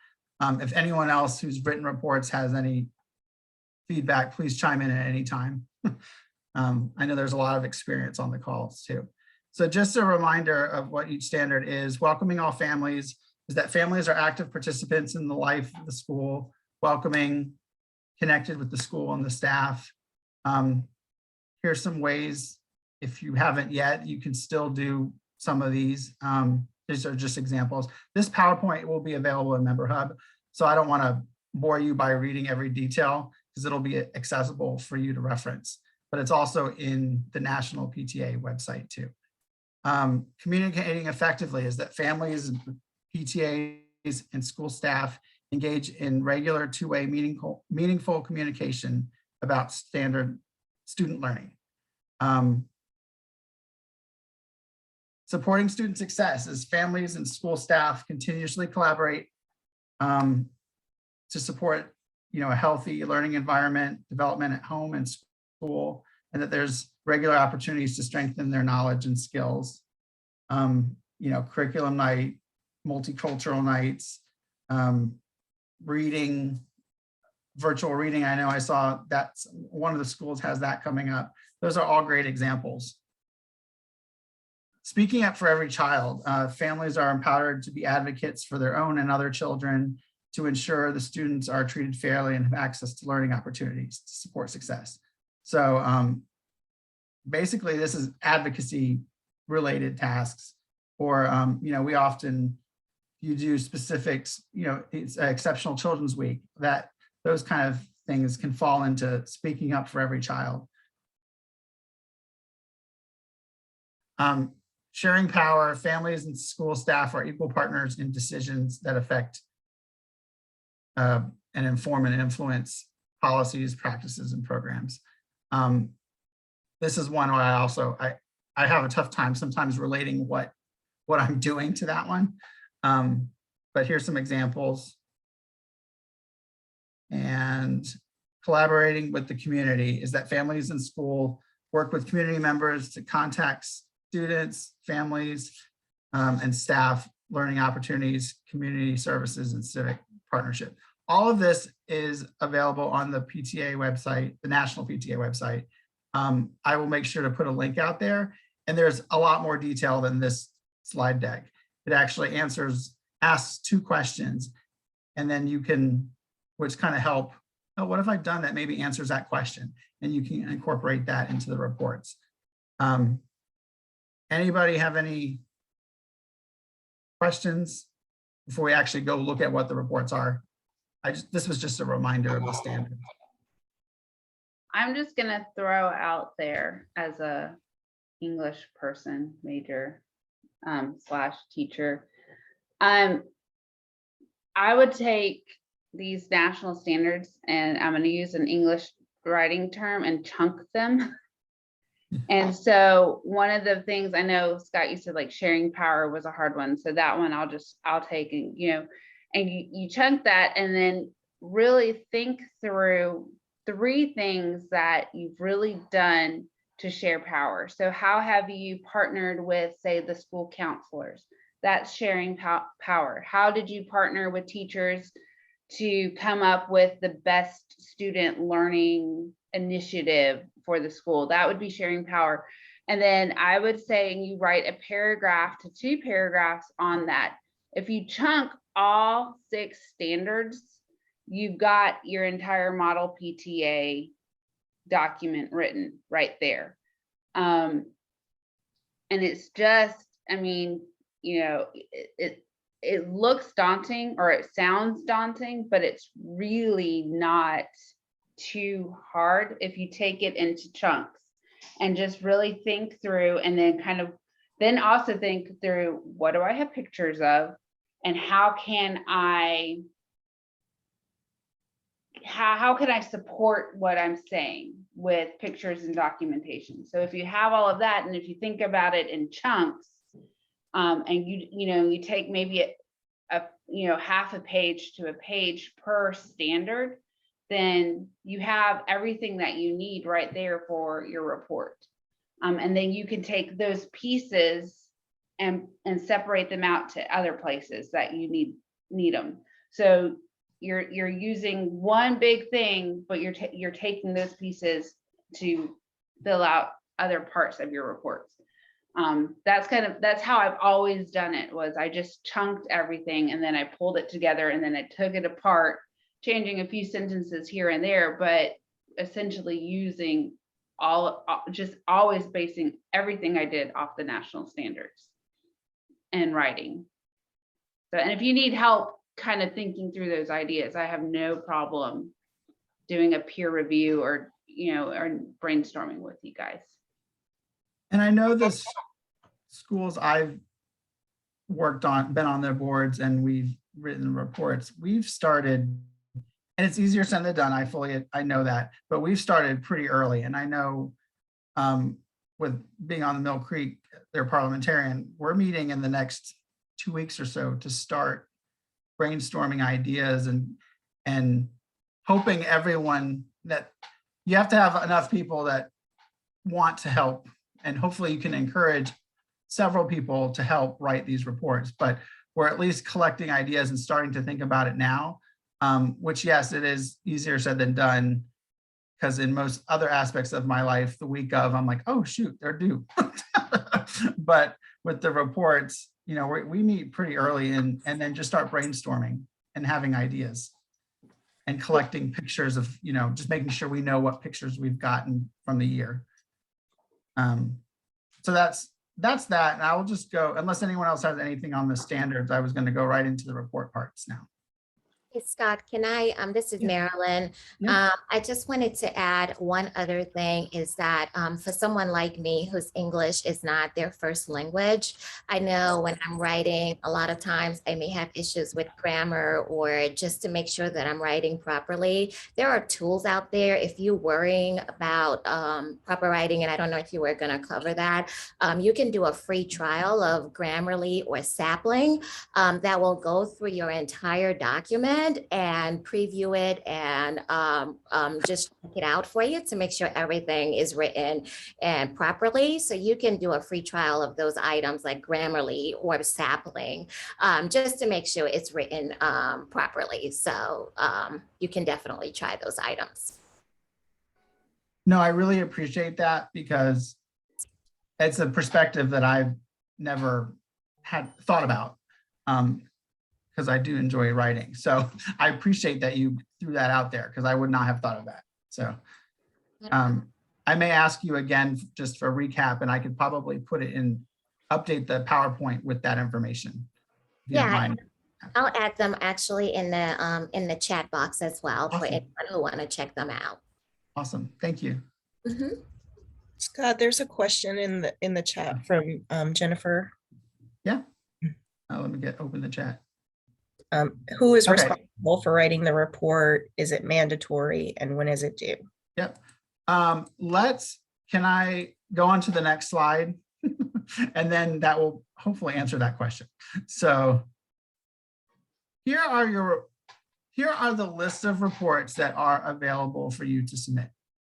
[SPEAKER 3] If anyone else who's written reports has any feedback, please chime in at any time. I know there's a lot of experience on the calls too. So just a reminder of what each standard is. Welcoming all families is that families are active participants in the life of the school, welcoming, connected with the school and the staff. Here's some ways, if you haven't yet, you can still do some of these. These are just examples. This PowerPoint will be available in Member Hub, so I don't want to bore you by reading every detail because it'll be accessible for you to reference, but it's also in the National PTA website too. Communicating effectively is that families, PTAs, and school staff engage in regular two-way meaningful communication about standard student learning. Supporting student success as families and school staff continuously collaborate to support, a healthy learning environment, development at home and school, and that there's regular opportunities to strengthen their knowledge and skills. Curriculum night, multicultural nights, reading, virtual reading. I know I saw that's one of the schools has that coming up. Those are all great examples. Speaking up for every child, families are empowered to be advocates for their own and other children to ensure the students are treated fairly and have access to learning opportunities to support success. So basically this is advocacy related tasks, or, we often, you do specifics, it's Exceptional Children's Week, that those kind of things can fall into speaking up for every child. Sharing power, families and school staff are equal partners in decisions that affect and inform and influence policies, practices, and programs. This is one where I have a tough time sometimes relating what I'm doing to that one. But here's some examples. And collaborating with the community is that families in school work with community members to contact students, families, and staff, learning opportunities, community services, and civic partnership. All of this is available on the PTA website, the National PTA website. I will make sure to put a link out there, and there's a lot more detail than this slide deck. It actually asks 2 questions, and then you can, which kind of help, oh, what have I done that maybe answers that question? And you can incorporate that into the reports. Anybody have any questions before we actually go look at what the reports are? This was just a reminder of the standard.
[SPEAKER 1] I'm just gonna throw out there as a English person major / teacher. I would take these national standards, and I'm going to use an English writing term, and chunk them. And so one of the things, I know Scott, you said like sharing power was a hard one. So that one I'll take, and you chunk that, and then really think through 3 things that you've really done to share power. So how have you partnered with, say, the school counselors? That's sharing power. How did you partner with teachers to come up with the best student learning initiative for the school? That would be sharing power. And then I would say you write a paragraph to 2 paragraphs on that. If you chunk all 6 standards, you've got your entire model PTA document written right there. And it's just, I mean, it looks daunting, or it sounds daunting, but it's really not too hard if you take it into chunks and just really think through, and then also think through, what do I have pictures of, and how can I support what I'm saying with pictures and documentation? So if you have all of that, and if you think about it in chunks, and you take maybe a half a page to a page per standard, then you have everything that you need right there for your report. And then you can take those pieces and separate them out to other places that you need them. So you're using one big thing, but you're taking those pieces to fill out other parts of your reports. That's how I've always done it, was I just chunked everything, and then I pulled it together, and then I took it apart, changing a few sentences here and there, but essentially using just always basing everything I did off the national standards and writing. So, and if you need help kind of thinking through those ideas, I have no problem doing a peer review or brainstorming with you guys.
[SPEAKER 3] And I know the schools I've worked on, been on their boards, and we've written reports, we've started, and it's easier said than done, I know that, but we've started pretty early. And I know with being on the Mill Creek, their parliamentarian, we're meeting in the next 2 weeks or so to start brainstorming ideas and hoping everyone that you have to have enough people that want to help, and hopefully you can encourage several people to help write these reports, but we're at least collecting ideas and starting to think about it now, which yes, it is easier said than done, because in most other aspects of my life, the week of, I'm like, oh shoot, they're due. But with the reports, you know, we meet pretty early and then just start brainstorming and having ideas and collecting pictures of, you know, just making sure we know what pictures we've gotten from the year. So that's that. And I will just go, unless anyone else has anything on the standards, I was going to go right into the report parts now.
[SPEAKER 6] Hey, Scott, can I, this is Marilyn.
[SPEAKER 3] Yeah.
[SPEAKER 6] I just wanted to add one other thing is that for someone like me whose English is not their first language, I know when I'm writing, a lot of times I may have issues with grammar or just to make sure that I'm writing properly. There are tools out there if you're worrying about proper writing, and I don't know if you were going to cover that. You can do a free trial of Grammarly or Sapling that will go through your entire document and preview it and just check it out for you to make sure everything is written and properly. So you can do a free trial of those items like Grammarly or Sapling, just to make sure it's written properly. So you can definitely try those items.
[SPEAKER 3] No, I really appreciate that because it's a perspective that I've never had thought about. Because I do enjoy writing. So I appreciate that you threw that out there because I would not have thought of that. So I may ask you again, just for a recap, and I could probably put it in, update the PowerPoint with that information. If you don't mind.
[SPEAKER 6] I'll add them actually in the chat box as well for anyone who want to check them out.
[SPEAKER 3] Awesome, thank you.
[SPEAKER 6] Mm-hmm.
[SPEAKER 2] Scott, there's a question in the chat from Jennifer.
[SPEAKER 3] Yeah, let me open the chat.
[SPEAKER 2] Who is responsible for writing the report? Is it mandatory, and when is it due?
[SPEAKER 3] Yep. Can I go on to the next slide? And then that will hopefully answer that question. So here are the list of reports that are available for you to submit.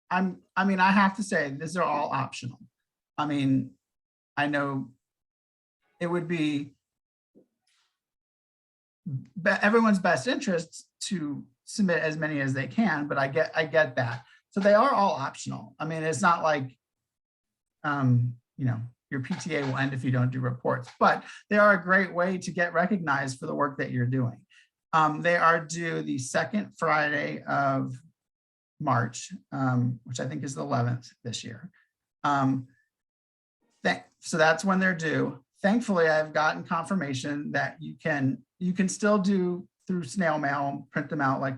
[SPEAKER 3] I have to say, these are all optional. I mean, I know it would be everyone's best interest to submit as many as they can, but I get that. So they are all optional. I mean, it's not like, you know, your PTA will end if you don't do reports, but they are a great way to get recognized for the work that you're doing. They are due the second Friday of March, which I think is the 11th this year. So that's when they're due. Thankfully, I've gotten confirmation that you can still do through snail mail, print them out like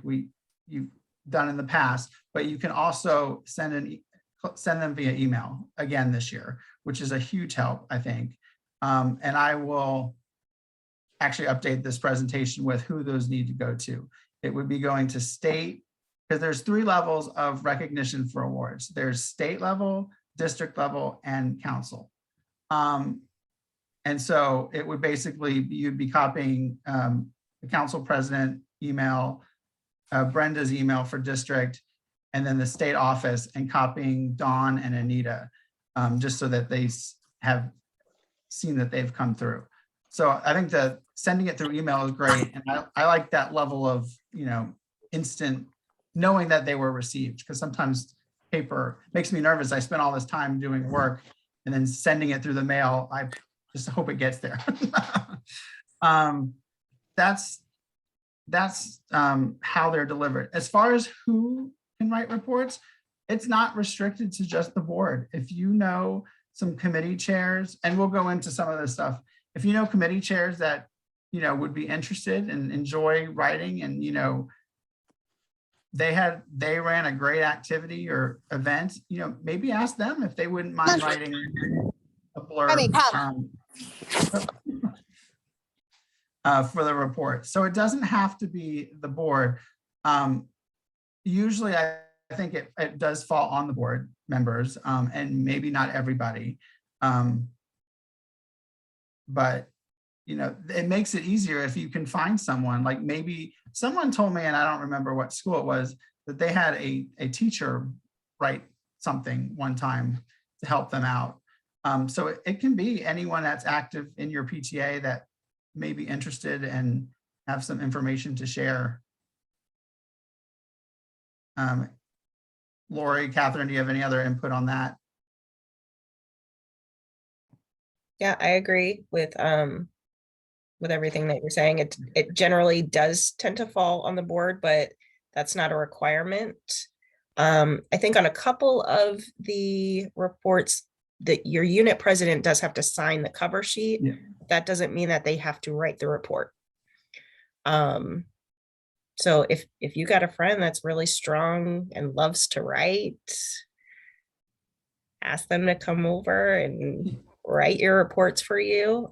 [SPEAKER 3] you've done in the past, but you can also send them via email again this year, which is a huge help, I think. And I will actually update this presentation with who those need to go to. It would be going to state, because there's 3 levels of recognition for awards. There's state level, district level, and council. And so it would basically, you'd be copying the council president email, Brenda's email for district, and then the state office, and copying Dawn and Anita, just so that they have seen that they've come through. So I think that sending it through email is great. And I like that level of, you know, instant knowing that they were received, because sometimes paper makes me nervous. I spent all this time doing work and then sending it through the mail. I just hope it gets there. That's how they're delivered. As far as who can write reports, it's not restricted to just the board. If you know some committee chairs, and we'll go into some of this stuff, if you know committee chairs that, you know, would be interested and enjoy writing, and, you know, they ran a great activity or event, you know, maybe ask them if they wouldn't mind writing a blurb for the report. So it doesn't have to be the board. Usually I think it does fall on the board members, and maybe not everybody. But it makes it easier if you can find someone. Like maybe someone told me, and I don't remember what school it was, that they had a teacher write something one time to help them out. So it can be anyone that's active in your PTA that may be interested and have some information to share. Lori, Catherine, do you have any other input on that?
[SPEAKER 2] Yeah, I agree with everything that you're saying. It generally does tend to fall on the board, but that's not a requirement. I think on a couple of the reports that your unit president does have to sign the cover sheet.
[SPEAKER 3] Yeah.
[SPEAKER 2] That doesn't mean that they have to write the report. So if you got a friend that's really strong and loves to write, ask them to come over and write your reports for you.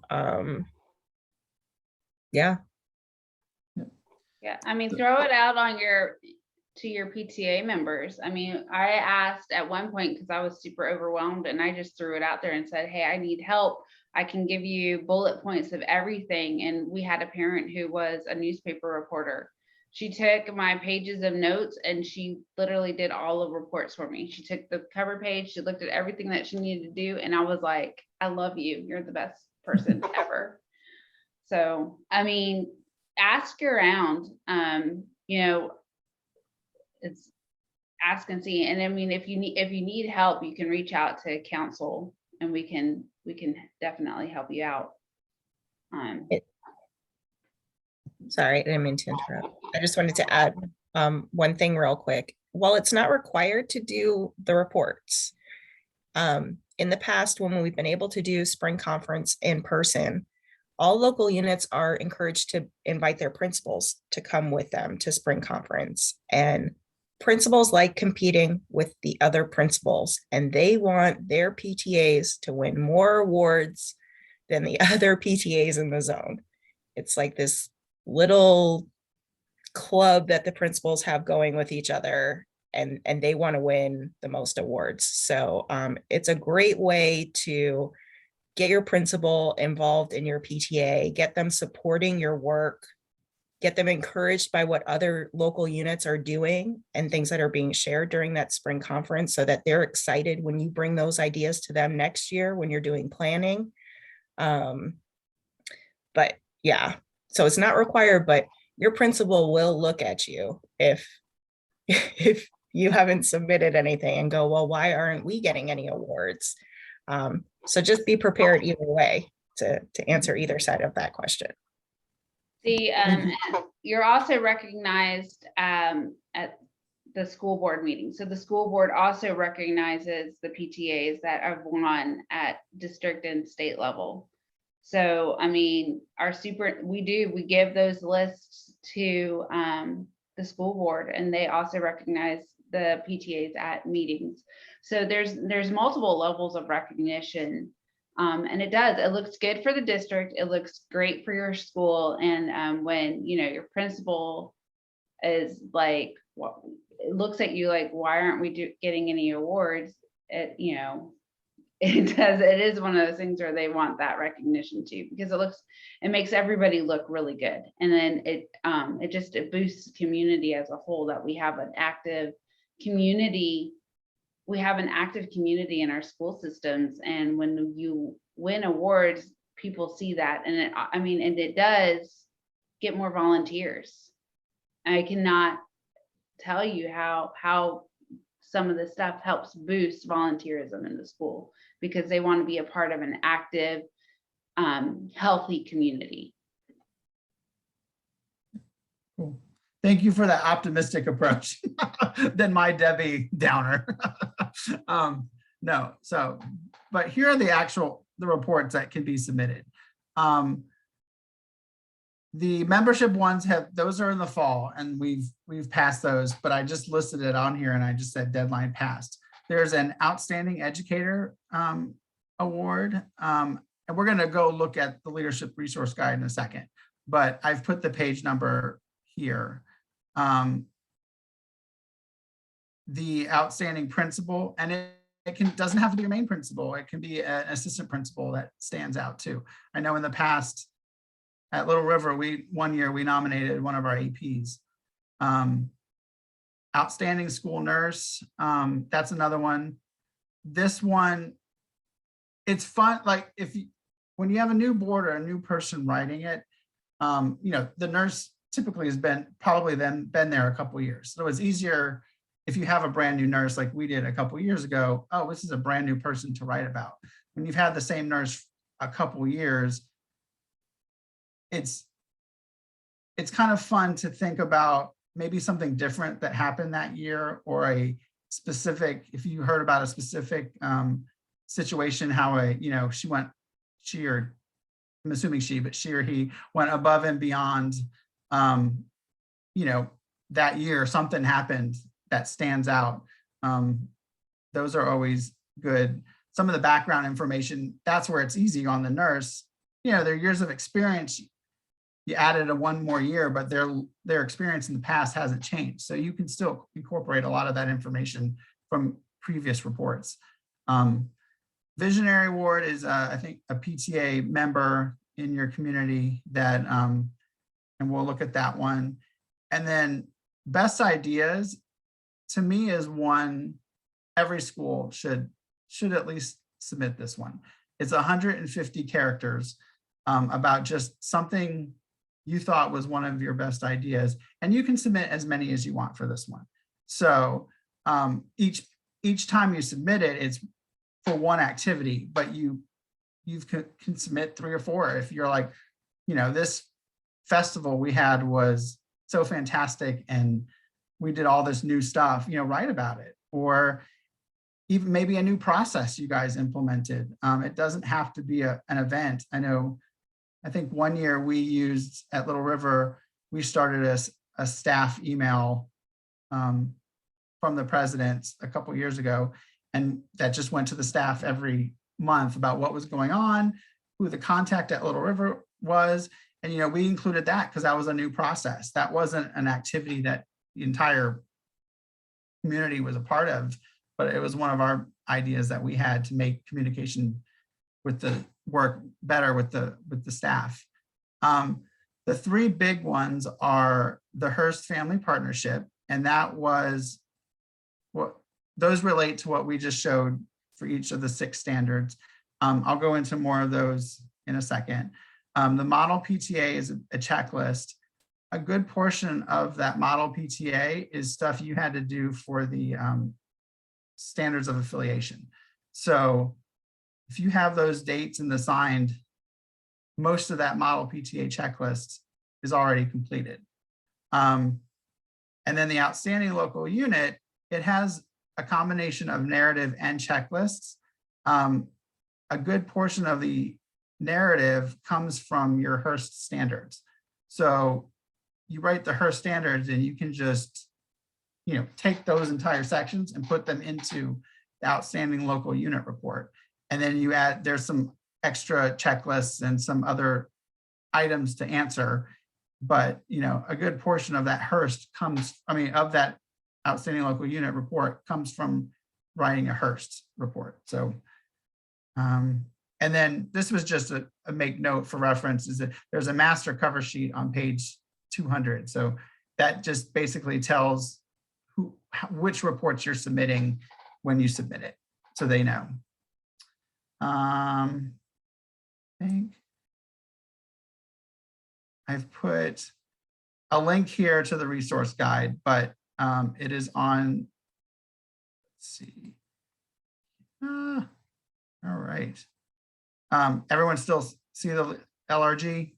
[SPEAKER 2] Yeah.
[SPEAKER 1] Yeah, I mean, throw it out on to your PTA members. I mean, I asked at one point because I was super overwhelmed, and I just threw it out there and said, hey, I need help. I can give you bullet points of everything. And we had a parent who was a newspaper reporter. She took my pages of notes and she literally did all the reports for me. She took the cover page, she looked at everything that she needed to do. And I was like, I love you. You're the best person ever. So, I mean, ask around, it's ask and see. And I mean, if you need help, you can reach out to council and we can definitely help you out.
[SPEAKER 2] Sorry, I didn't mean to interrupt. I just wanted to add one thing real quick. While it's not required to do the reports, in the past, when we've been able to do spring conference in person, all local units are encouraged to invite their principals to come with them to spring conference. And principals like competing with the other principals, and they want their PTAs to win more awards than the other PTAs in the zone. It's like this little club that the principals have going with each other, and they want to win the most awards. So it's a great way to get your principal involved in your PTA, get them supporting your work, get them encouraged by what other local units are doing and things that are being shared during that spring conference, so that they're excited when you bring those ideas to them next year when you're doing planning. But yeah, so it's not required, but your principal will look at you if you haven't submitted anything and go, well, why aren't we getting any awards? So just be prepared either way to answer either side of that question.
[SPEAKER 1] You're also recognized at the school board meeting. So the school board also recognizes the PTAs that have won at district and state level. So, I mean, we give those lists to the school board, and they also recognize the PTAs at meetings. So there's multiple levels of recognition. And it looks good for the district. It looks great for your school. And when, your principal is like, it looks at you like, why aren't we getting any awards? It is one of those things where they want that recognition too, because it makes everybody look really good. And then it boosts community as a whole, that we have an active community. We have an active community in our school systems. And when you win awards, people see that. And it does get more volunteers. I cannot tell you how some of this stuff helps boost volunteerism in the school, because they want to be a part of an active, healthy community.
[SPEAKER 3] Cool. Thank you for that optimistic approach than my Debbie Downer. But here are the reports that can be submitted. The membership ones those are in the fall, and we've passed those, but I just listed it on here and I just said deadline passed. There's an outstanding educator award, and we're going to go look at the leadership resource guide in a second, but I've put the page number here. the outstanding principal, and it doesn't have to be your main principal. It can be an assistant principal that stands out too. I know in the past at Little River, one year we nominated one of our APs. Outstanding school nurse, that's another one. This one, it's fun. Like when you have a new board or a new person writing it, the nurse typically has been there a couple of years. So it's easier if you have a brand new nurse like we did a couple of years ago. Oh, this is a brand new person to write about. When you've had the same nurse a couple of years, it's kind of fun to think about maybe something different that happened that year, or if you heard about a specific situation, how she or he went above and beyond, that year, something happened that stands out. Those are always good. Some of the background information, that's where it's easy on the nurse. Their years of experience, you added one more year, but their experience in the past hasn't changed. So you can still incorporate a lot of that information from previous reports. Visionary Award is, I think, a PTA member in your community that, and we'll look at that one. And then Best Ideas, to me, is one every school should at least submit this one. It's 150 characters about just something you thought was one of your best ideas, and you can submit as many as you want for this one. So each time you submit it, it's for one activity, but you can submit 3 or 4 if you're like, this festival we had was so fantastic and we did all this new stuff, write about it. Or even maybe a new process you guys implemented. It doesn't have to be an event. I think one year we used at Little River, we started a staff email from the president a couple of years ago, and that just went to the staff every month about what was going on, who the contact at Little River was. And, we included that because that was a new process. That wasn't an activity that the entire community was a part of, but it was one of our ideas that we had to make communication with the work better with the staff. The 3 big ones are the Hearst Family Partnership, and that was those relate to what we just showed for each of the 6 standards. I'll go into more of those in a second. The model PTA is a checklist. A good portion of that model PTA is stuff you had to do for the standards of affiliation. So if you have those dates and the signed, most of that model PTA checklist is already completed. And then the outstanding local unit, it has a combination of narrative and checklists. A good portion of the narrative comes from your Hearst standards. So you write the Hearst standards and you can just, take those entire sections and put them into the outstanding local unit report. And then you add, there's some extra checklists and some other items to answer. But, a good portion of that Hearst of that outstanding local unit report comes from writing a Hearst report. So, and then this was just a make note for reference, is that there's a master cover sheet on page 200. So that just basically tells which reports you're submitting when you submit it, so they know. I think I've put a link here to the resource guide, but it is on, let's see. All right. Everyone still see the LRG?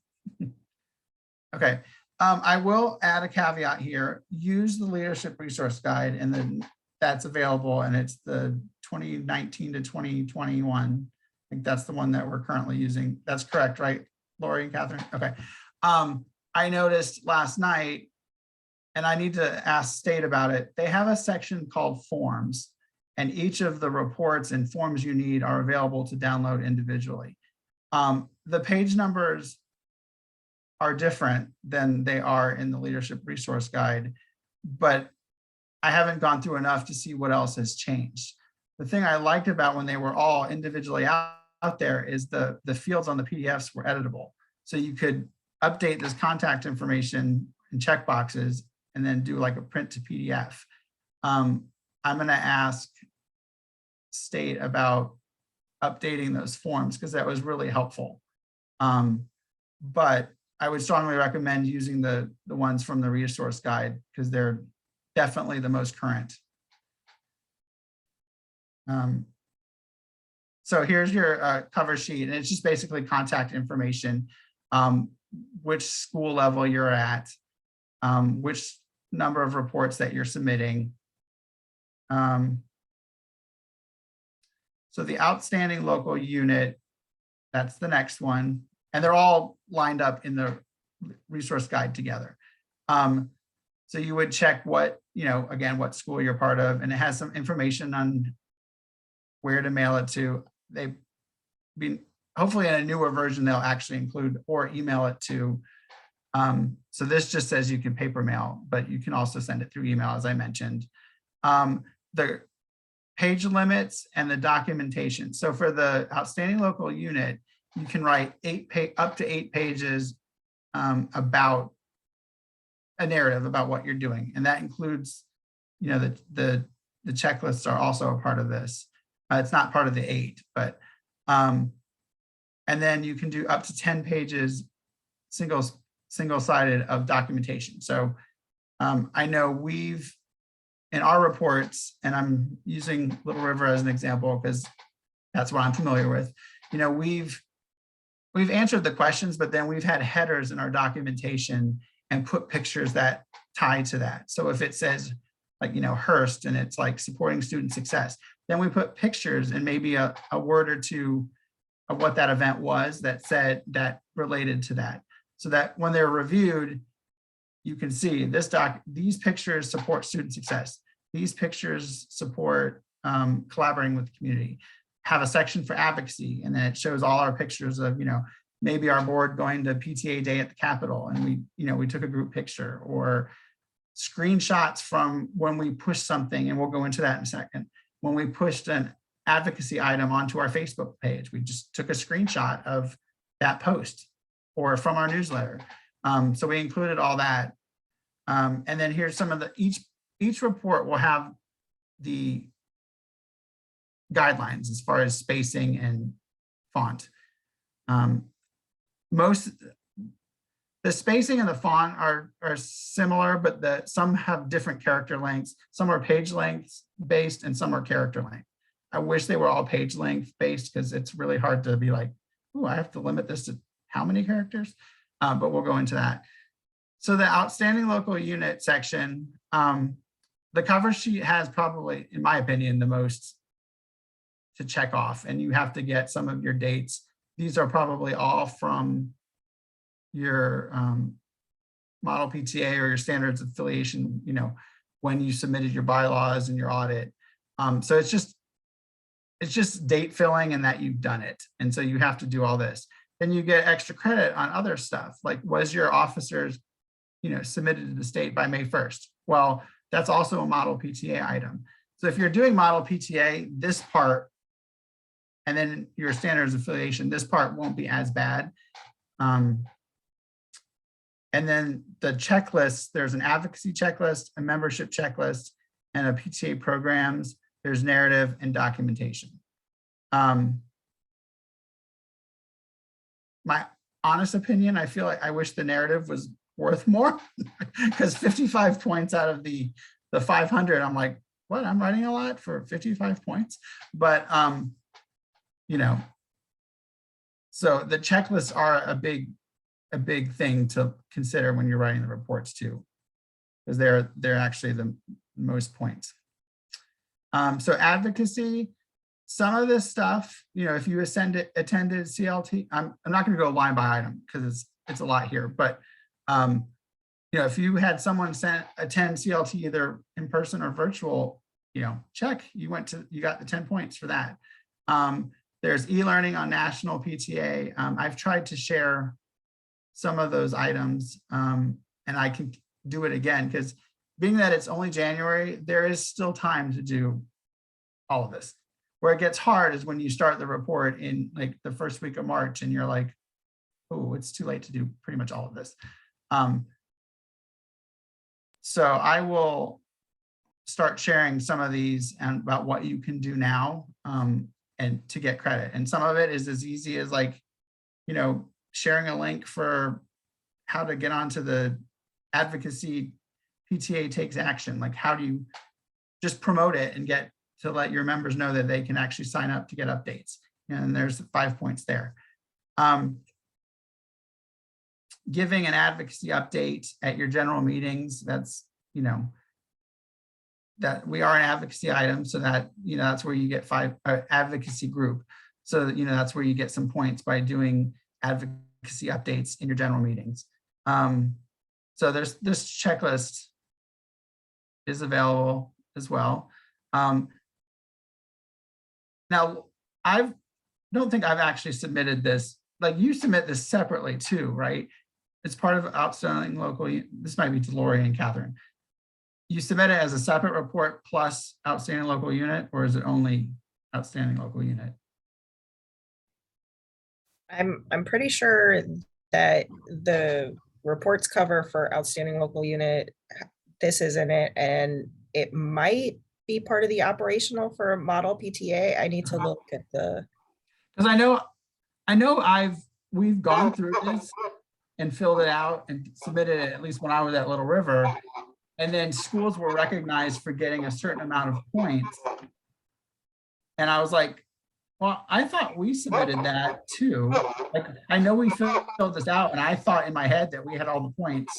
[SPEAKER 3] Okay. I will add a caveat here. Use the leadership resource guide, and then that's available, and it's the 2019 to 2021. I think that's the one that we're currently using. That's correct, right, Lori and Catherine? Okay. I noticed last night, and I need to ask State about it. They have a section called forms, and each of the reports and forms you need are available to download individually. The page numbers are different than they are in the leadership resource guide, but I haven't gone through enough to see what else has changed. The thing I liked about when they were all individually out there is the fields on the PDFs were editable. So you could update this contact information and check boxes and then do like a print to PDF. I'm going to ask State about updating those forms because that was really helpful. But I would strongly recommend using the ones from the resource guide because they're definitely the most current. So here's your cover sheet, and it's just basically contact information, which school level you're at, which number of reports that you're submitting. So the outstanding local unit, that's the next one. And they're all lined up in the resource guide together. So you would check what, again, what school you're part of, and it has some information on where to mail it to. They've been, hopefully in a newer version, they'll actually include or email it to. So this just says you can paper mail, but you can also send it through email, as I mentioned. The page limits and the documentation. So for the outstanding local unit, you can write up to 8 pages about a narrative about what you're doing. And that includes, the checklists are also a part of this. It's not part of the 8, but, and then you can do up to 10 pages single-sided of documentation. So I know we've, in our reports, and I'm using Little River as an example because that's what I'm familiar with, we've answered the questions, but then we've had headers in our documentation and put pictures that tie to that. So if it says like, Hearst and it's like supporting student success, then we put pictures and maybe a word or two of what that event was that related to that. So that when they're reviewed, you can see these pictures support student success. These pictures support collaborating with the community. Have a section for advocacy, and then it shows all our pictures of, maybe our board going to PTA day at the Capitol, and we took a group picture, or screenshots from when we pushed something, and we'll go into that in a second. When we pushed an advocacy item onto our Facebook page, we just took a screenshot of that post, or from our newsletter. So we included all that. And then here's some of each report will have the guidelines as far as spacing and font. The spacing and the font are similar, but some have different character lengths. Some are page lengths based and some are character length. I wish they were all page length based because it's really hard to be like, oh, I have to limit this to how many characters, but we'll go into that. So the outstanding local unit section, the cover sheet has probably, in my opinion, the most to check off, and you have to get some of your dates. These are probably all from your model PTA or your standards affiliation, when you submitted your bylaws and your audit. So it's just date filling and that you've done it. And so you have to do all this. Then you get extra credit on other stuff, like was your officers, submitted to the state by May 1st? Well, that's also a model PTA item. So if you're doing model PTA, this part, and then your standards affiliation, this part won't be as bad. And then the checklist, there's an advocacy checklist, a membership checklist, and a PTA programs. There's narrative and documentation. My honest opinion, I feel like I wish the narrative was worth more because 55 points out of the 500, I'm like, what? I'm writing a lot for 55 points. But, so the checklists are a big thing to consider when you're writing the reports too, because they're actually the most points. So advocacy, some of this stuff, if you attended CLT, I'm not going to go line by item because it's a lot here, but if you had someone attend CLT either in person or virtual, check, you got the 10 points for that. There's e-learning on national PTA. I've tried to share some of those items, and I can do it again because being that it's only January, there is still time to do all of this. Where it gets hard is when you start the report in like the first week of March and you're like, oh, it's too late to do pretty much all of this. So I will start sharing some of these and about what you can do now and to get credit. And some of it is as easy as like, you know, sharing a link for how to get onto the advocacy PTA takes action. Like, how do you just promote it and get to let your members know that they can actually sign up to get updates? And there's 5 points there. Giving an advocacy update at your general meetings, that's, you know, that we are an advocacy item, so that, you know, that's where you get advocacy group. So, you know, that's where you get some points by doing advocacy updates in your general meetings. So this checklist is available as well. Now, I don't think I've actually submitted this. Like, you submit this separately too, right? It's part of outstanding local. This might be to Lori and Catherine. You submit it as a separate report plus outstanding local unit, or is it only outstanding local unit?
[SPEAKER 2] I'm pretty sure that the reports cover for outstanding local unit, this is in it, and it might be part of the operational for a model PTA. I need to look at the.
[SPEAKER 3] Because I know we've gone through this and filled it out and submitted it, at least when I was at Little River. And then schools were recognized for getting a certain amount of points. And I was like, well, I thought we submitted that too. Like, I know we filled this out, and I thought in my head that we had all the points,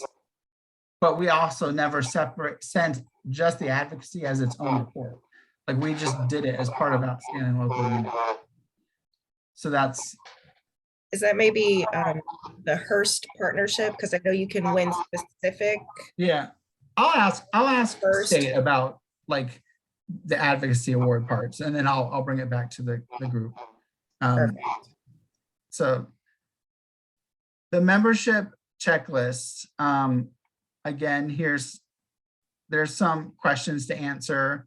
[SPEAKER 3] but we also never sent just the advocacy as its own report. Like, we just did it as part of outstanding local unit. So that's.
[SPEAKER 2] Is that maybe the Hearst partnership? Because I know you can win specific.
[SPEAKER 3] Yeah, I'll ask
[SPEAKER 2] First.
[SPEAKER 3] State about like the advocacy award parts, and then I'll bring it back to the group. So the membership checklist, again, there's some questions to answer.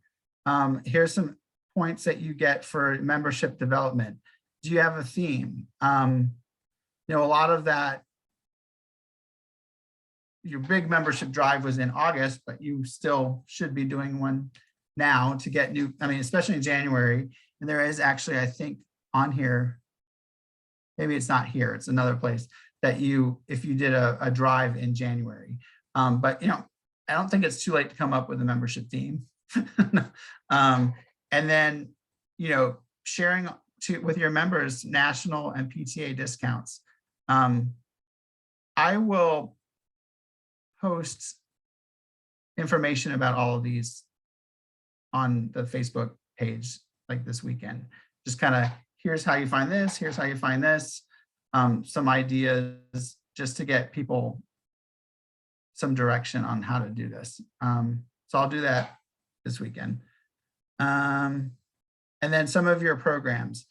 [SPEAKER 3] Here's some points that you get for membership development. Do you have a theme? You know, a lot of that, your big membership drive was in August, but you still should be doing one now to get new, I mean, especially in January. And there is actually, I think on here, maybe it's not here, it's another place that if you did a drive in January. But, you know, I don't think it's too late to come up with a membership theme. And then, you know, sharing with your members national and PTA discounts. I will post information about all of these on the Facebook page like this weekend. Just kind of, here's how you find this, here's how you find this, some ideas just to get people some direction on how to do this. So I'll do that this weekend. And then some of your programs,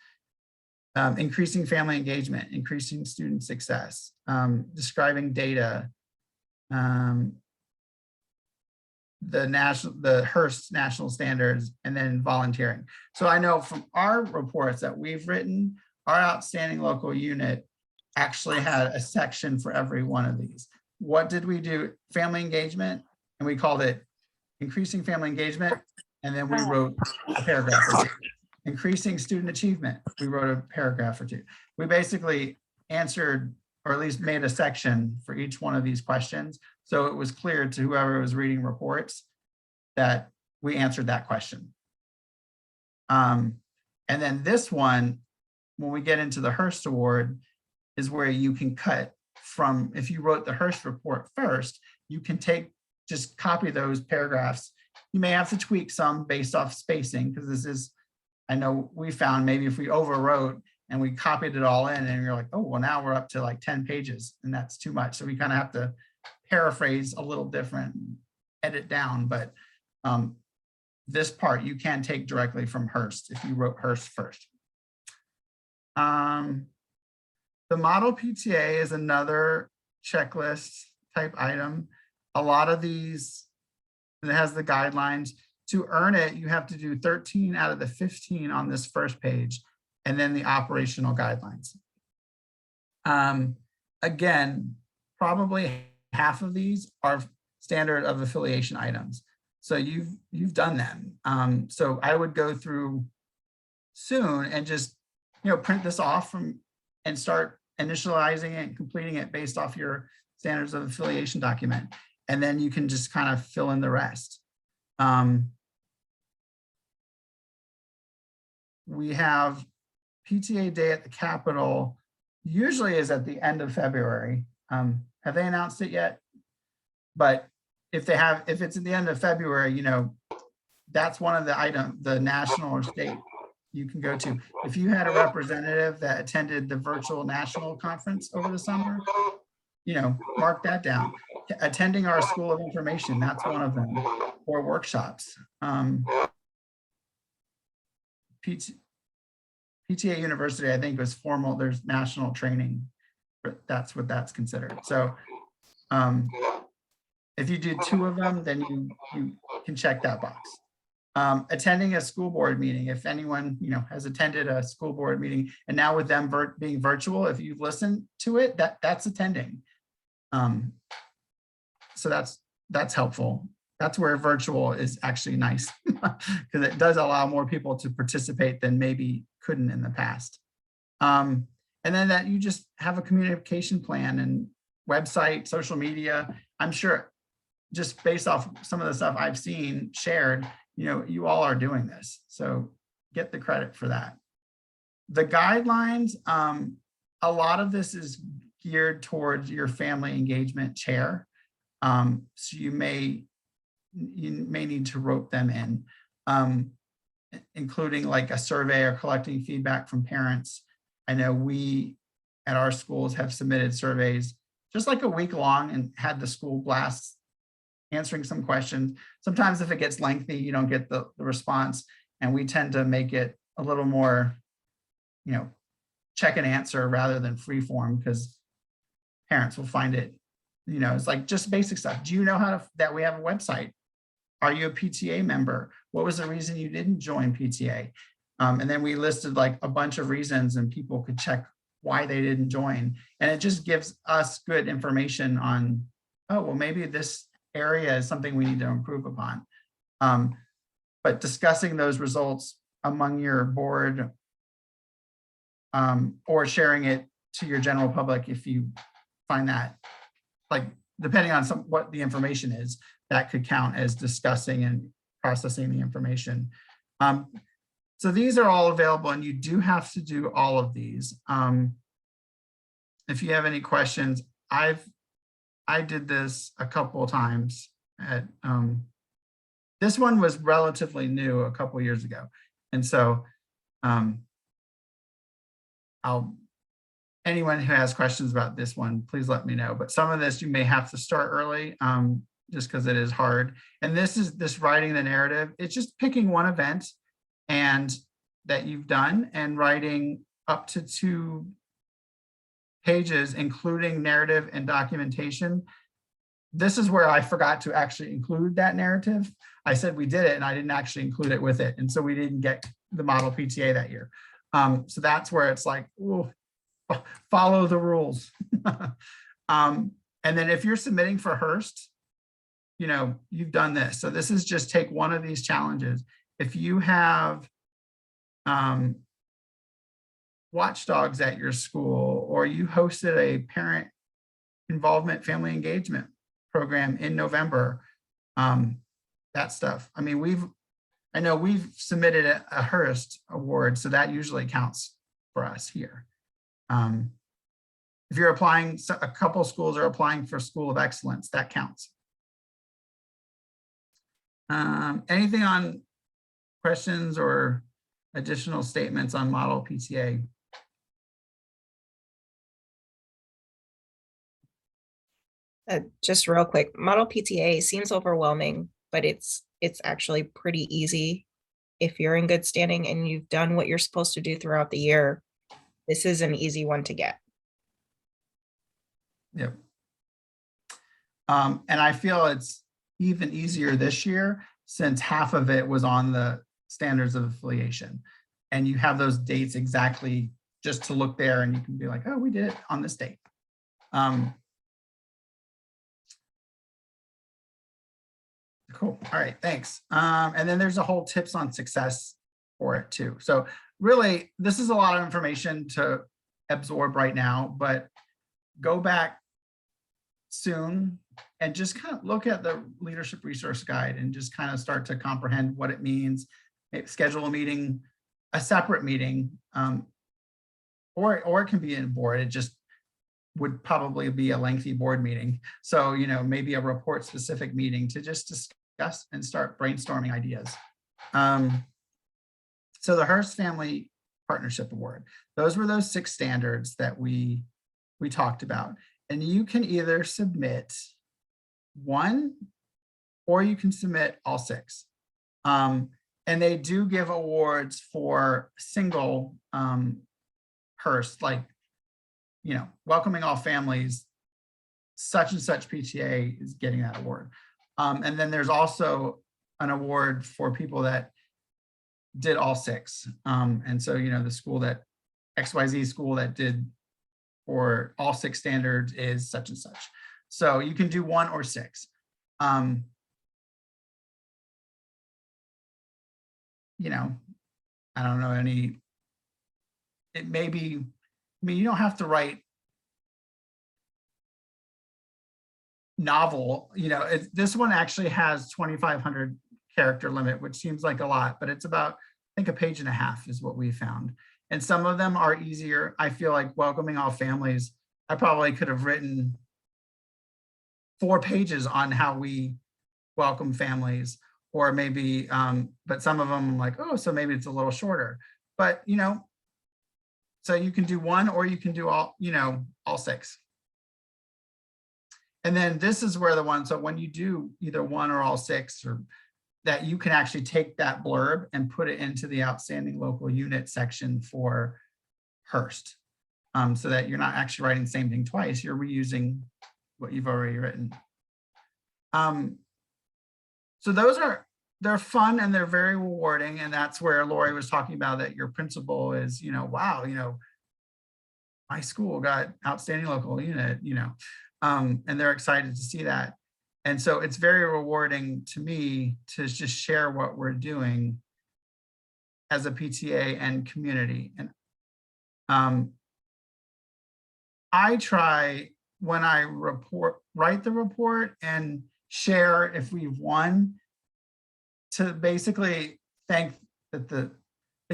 [SPEAKER 3] increasing family engagement, increasing student success, describing data, the Hearst national standards, and then volunteering. So I know from our reports that we've written, our outstanding local unit actually had a section for every one of these. What did we do? Family engagement, and we called it increasing family engagement. And then we wrote a paragraph or two. Increasing student achievement, we wrote a paragraph or two. We basically answered, or at least made a section for each one of these questions. So it was clear to whoever was reading reports that we answered that question. And then this one, when we get into the Hearst Award, is where you can cut from, if you wrote the Hearst report first, you can just copy those paragraphs. You may have to tweak some based off spacing, because this is, I know we found maybe if we overwrote and we copied it all in and you're like, oh, well, now we're up to like 10 pages and that's too much. So we kind of have to paraphrase a little different, edit down. But this part you can take directly from Hearst if you wrote Hearst first. The model PTA is another checklist type item. A lot of these It has the guidelines. To earn it, you have to do 13 out of the 15 on this first page, and then the operational guidelines. Again, probably half of these are standard of affiliation items. So you've done them. So I would go through soon and just, print this off and start initializing it and completing it based off your standards of affiliation document. And then you can just kind of fill in the rest. We have PTA Day at the Capitol, usually is at the end of February. Have they announced it yet? But if it's at the end of February, that's one of the national or state you can go to. If you had a representative that attended the virtual national conference over the summer, mark that down. Attending our School of Information, that's one of them, or workshops. PTA University, I think, was formal. There's national training, but that's what that's considered. So if you do 2 of them, then you can check that box. Attending a school board meeting, if anyone has attended a school board meeting, and now with them being virtual, if you've listened to it, that's attending. So that's helpful. That's where virtual is actually nice, because it does allow more people to participate than maybe couldn't in the past. And then that you just have a communication plan and website, social media. I'm sure just based off some of the stuff I've seen shared, you all are doing this. So get the credit for that. The guidelines, a lot of this is geared towards your family engagement chair. So you may need to rope them in, including like a survey or collecting feedback from parents. I know we at our schools have submitted surveys just like a week long and had the school blasts answering some questions. Sometimes if it gets lengthy, you don't get the response, and we tend to make it a little more, check and answer rather than free form, because parents will find it, it's like just basic stuff. Do you know that we have a website? Are you a PTA member? What was the reason you didn't join PTA? And then we listed like a bunch of reasons, and people could check why they didn't join. And it just gives us good information on, oh, well, maybe this area is something we need to improve upon. But discussing those results among your board, or sharing it to your general public, if you find that, like, depending on what the information is, that could count as discussing and processing the information. So these are all available, and you do have to do all of these. If you have any questions, I did this a couple of times. This one was relatively new a couple of years ago, and so anyone who has questions about this one, please let me know. But some of this you may have to start early, just because it is hard. And this writing the narrative, it's just picking one event and that you've done and writing up to 2 pages, including narrative and documentation. This is where I forgot to actually include that narrative. I said we did it, and I didn't actually include it with it. And so we didn't get the model PTA that year. So that's where it's like, ooh, follow the rules. And then if you're submitting for Hearst, you've done this. So this is just take one of these challenges. If you have watchdogs at your school, or you hosted a parent involvement family engagement program in November, that stuff. I mean, I know we've submitted a Hearst award, so that usually counts for us here. If you're applying, a couple schools are applying for School of Excellence, that counts. Anything on questions or additional statements on model PTA?
[SPEAKER 2] Just real quick, model PTA seems overwhelming, but it's actually pretty easy. If you're in good standing and you've done what you're supposed to do throughout the year, this is an easy one to get.
[SPEAKER 3] Yep. And I feel it's even easier this year since half of it was on the standards of affiliation. And you have those dates exactly just to look there and you can be like, oh, we did it on this date. Cool. All right, thanks. And then there's a whole tips on success for it too. So really, this is a lot of information to absorb right now, but go back soon and just kind of look at the leadership resource guide and just kind of start to comprehend what it means. Maybe schedule a meeting, a separate meeting, or it can be in board. It just would probably be a lengthy board meeting. So, you know, maybe a report specific meeting to just discuss and start brainstorming ideas. So the Hearst Family Partnership Award, those were those 6 standards that we talked about. And you can either submit one or you can submit all 6. And they do give awards for single Hearst, like, you know, welcoming all families, such and such PTA is getting that award. And then there's also an award for people that did all 6. And so, you know, the school that XYZ school that did for all 6 standards is such and such. So you can do 1 or 6. You know, I don't know any, it may be, I mean, you don't have to write novel, you know, this one actually has 2,500 character limit, which seems like a lot, but it's about, I think, 1.5 pages is what we found. And some of them are easier. I feel like welcoming all families, I probably could have written 4 pages on how we welcome families, or maybe, but some of them I'm like, oh, so maybe it's a little shorter, but you know, so you can do 1 or you can do all, you know, all 6. And then this is where the one, so when you do either 1 or all 6, or that you can actually take that blurb and put it into the outstanding local unit section for Hearst. So that you're not actually writing the same thing twice, you're reusing what you've already written. So those are, they're fun and they're very rewarding. And that's where Lori was talking about that your principal is, you know, wow, you know, my school got outstanding local unit, you know, and they're excited to see that. And so it's very rewarding to me to just share what we're doing as a PTA and community. And I try when I write the report and share if we've won, to basically thank that the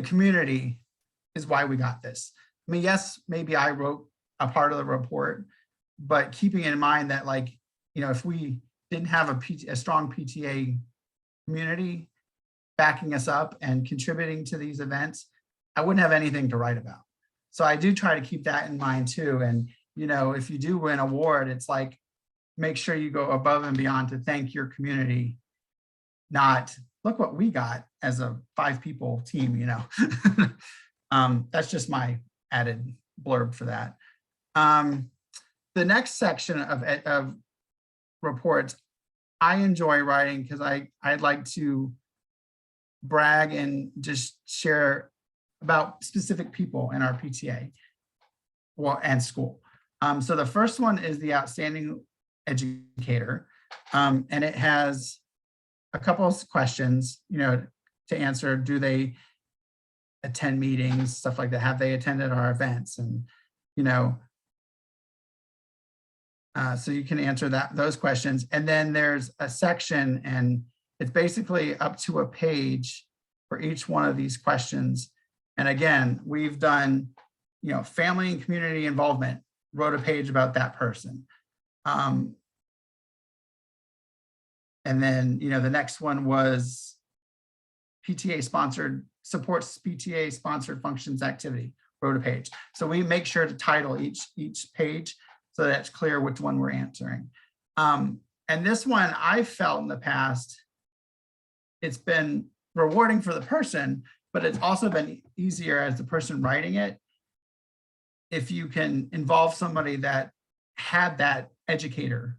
[SPEAKER 3] community is why we got this. I mean, yes, maybe I wrote a part of the report, but keeping in mind that, like, you know, if we didn't have a strong PTA community backing us up and contributing to these events, I wouldn't have anything to write about. So I do try to keep that in mind too. And, you know, if you do win an award, it's like, make sure you go above and beyond to thank your community, not look what we got as a 5-people team, you know. That's just my added blurb for that. The next section of reports, I enjoy writing because I'd like to brag and just share about specific people in our PTA and school. So the first one is the outstanding educator, and it has a couple of questions, you know, to answer. Do they attend meetings, stuff like that? Have they attended our events? And, you know, so you can answer those questions. And then there's a section, and it's basically up to a page for each one of these questions. And again, we've done, you know, family and community involvement, wrote a page about that person. And then, you know, the next one was PTA sponsored, supports PTA sponsored functions activity, wrote a page. So we make sure to title each page so that it's clear which one we're answering. And this one, I felt in the past, it's been rewarding for the person, but it's also been easier as the person writing it, if you can involve somebody that had that educator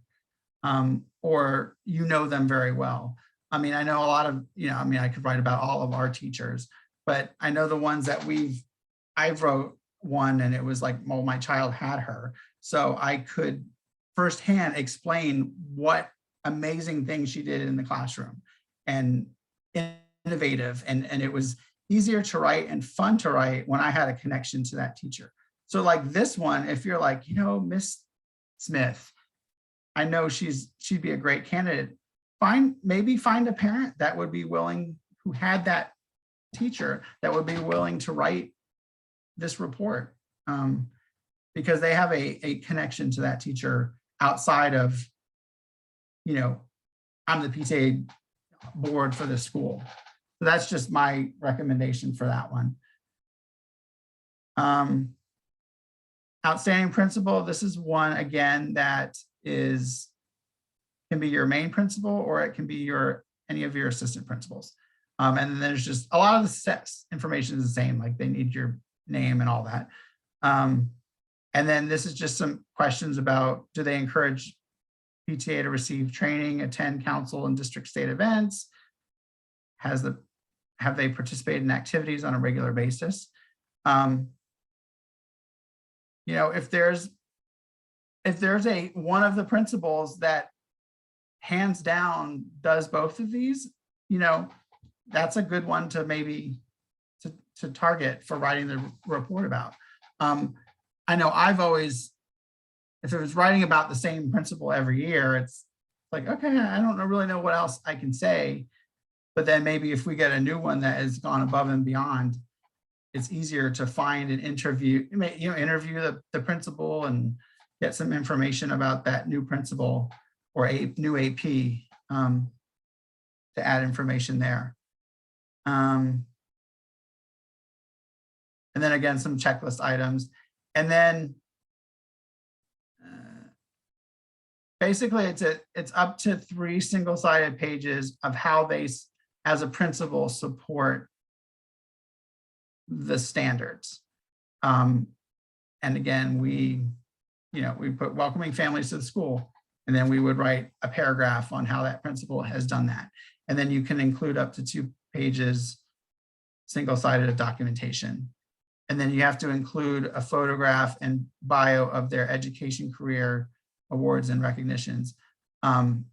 [SPEAKER 3] or you know them very well. I mean, I know a lot of, I mean, I could write about all of our teachers, but I know the ones that I wrote one and it was like, well, my child had her. So I could firsthand explain what amazing things she did in the classroom and innovative. And it was easier to write and fun to write when I had a connection to that teacher. So like this one, if you're like, Miss Smith, I know she'd be a great candidate. Maybe find a parent that would be willing, who had that teacher that would be willing to write this report, because they have a connection to that teacher outside of, I'm the PTA board for the school. So that's just my recommendation for that one. Outstanding principal, this is one again that can be your main principal, or it can be any of your assistant principals. And then there's just a lot of the information is the same, like they need your name and all that. And then this is just some questions about, do they encourage PTA to receive training, attend council and district state events? Have they participated in activities on a regular basis? If there's one of the principals that hands down does both of these, that's a good one to maybe to target for writing the report about. I know I've always, if it was writing about the same principal every year, it's like, okay, I don't really know what else I can say. But then maybe if we get a new one that has gone above and beyond, it's easier to find and interview the principal and get some information about that new principal or a new AP to add information there. And then again, some checklist items. And then basically it's up to 3 single-sided pages of how they, as a principal, support the standards. And again, we put welcoming families to the school, and then we would write a paragraph on how that principal has done that. And then you can include up to 2 pages, single-sided, of documentation. And then you have to include a photograph and bio of their education, career, awards, and recognitions. And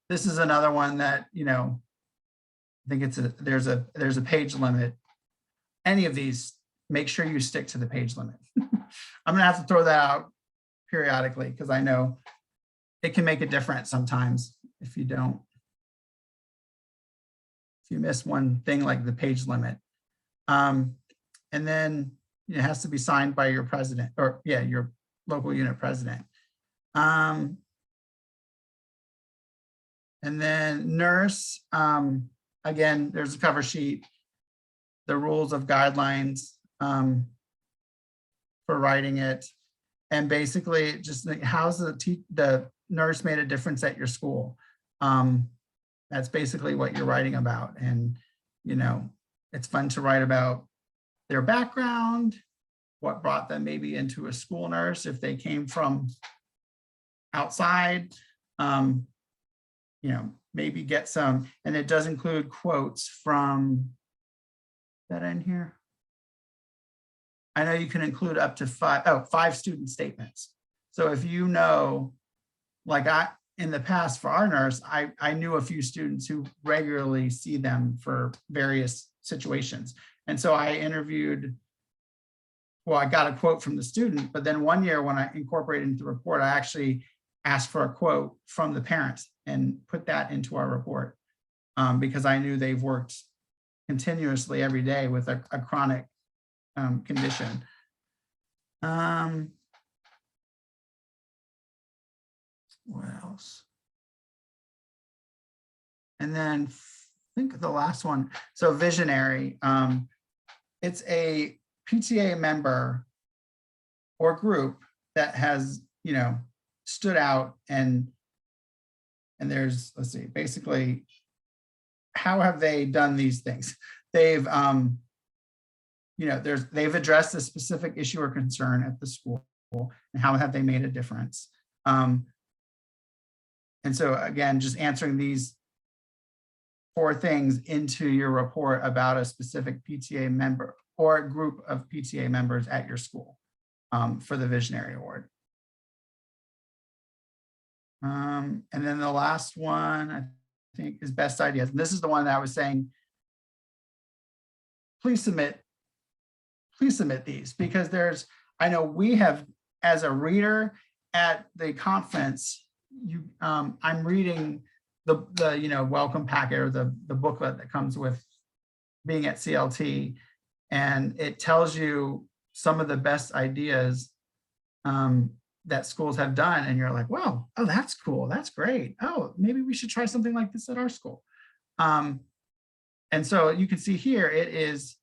[SPEAKER 3] this is another one that, I think there's a page limit. Any of these, make sure you stick to the page limit. I'm gonna have to throw that out periodically because I know it can make a difference sometimes if you don't. If you miss one thing like the page limit. And then it has to be signed by your president, or your local unit president. And then nurse, again, there's a cover sheet, the rules of guidelines for writing it. And basically just how's the nurse made a difference at your school? That's basically what you're writing about. And, it's fun to write about their background, what brought them maybe into a school nurse, if they came from outside, maybe get some, and it does include quotes from, that in here? I know you can include up to 5 student statements. So if like in the past for our nurse, I knew a few students who regularly see them for various situations. And so I interviewed, I got a quote from the student, but then one year when I incorporated into the report, I actually asked for a quote from the parents and put that into our report because I knew they've worked continuously every day with a chronic condition. What else? And then I think the last one, so visionary. It's a PTA member or group that has, stood out and there's, let's see, basically, how have they done these things? They've, they've addressed a specific issue or concern at the school, and how have they made a difference. And so again, just answering these 4 things into your report about a specific PTA member or a group of PTA members at your school for the Visionary Award. And then the last one, I think, is best ideas. And this is the one that I was saying, please submit these, because I know we have, as a reader at the conference, I'm reading the welcome packet, or the booklet that comes with being at CLT, and it tells you some of the best ideas that schools have done, and you're like, wow, oh, that's cool, that's great, oh, maybe we should try something like this at our school. And so you can see here, it is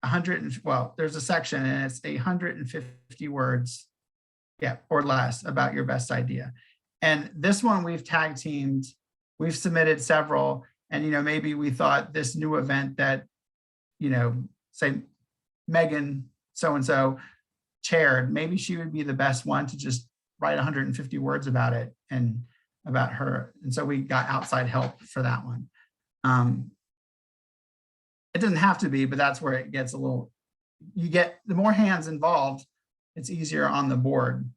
[SPEAKER 3] 100, well, there's a section and it's 150 words, or less, about your best idea. And this one we've tag teamed, we've submitted several, and maybe we thought this new event that, say Megan so-and-so chaired, maybe she would be the best one to just write 150 words about it and about her. And so we got outside help for that one. It doesn't have to be, but that's where it gets a little, the more hands involved, it's easier on the board.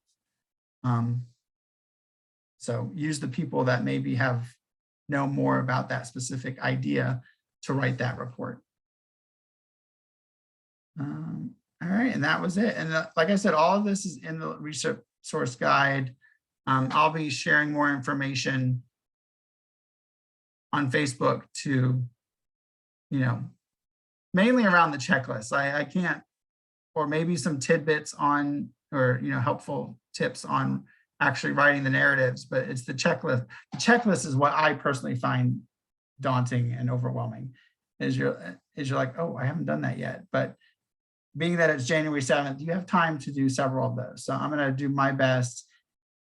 [SPEAKER 3] So use the people that maybe know more about that specific idea to write that report. All right, and that was it. And like I said, all of this is in the resource guide. I'll be sharing more information on Facebook to, mainly around the checklist. I can't, or maybe some tidbits on, or helpful tips on actually writing the narratives, but it's the checklist. The checklist is what I personally find daunting and overwhelming. Is you're like, oh, I haven't done that yet. But being that it's January 7th, you have time to do several of those. So I'm going to do my best.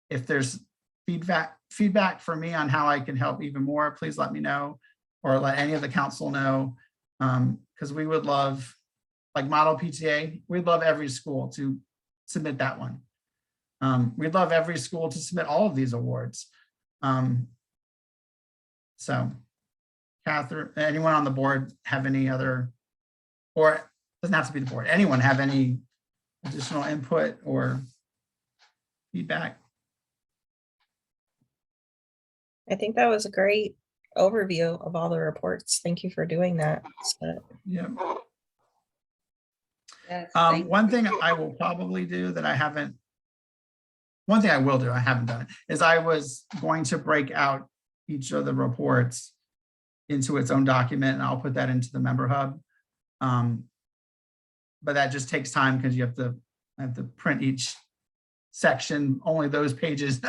[SPEAKER 3] If there's feedback for me on how I can help even more, please let me know, or let any of the council know, because we would love, like Model PTA, we'd love every school to submit that one. We'd love every school to submit all of these awards. So Catherine, anyone on the board have any other, or it doesn't have to be the board, anyone have any additional input or feedback?
[SPEAKER 2] I think that was a great overview of all the reports. Thank you for doing that. So,
[SPEAKER 3] Yeah.
[SPEAKER 1] Yes,
[SPEAKER 3] One thing I will probably do that I haven't, one thing I will do, I haven't done, is I was going to break out each of the reports into its own document, and I'll put that into the member hub. But that just takes time because you have to print each section, only those pages,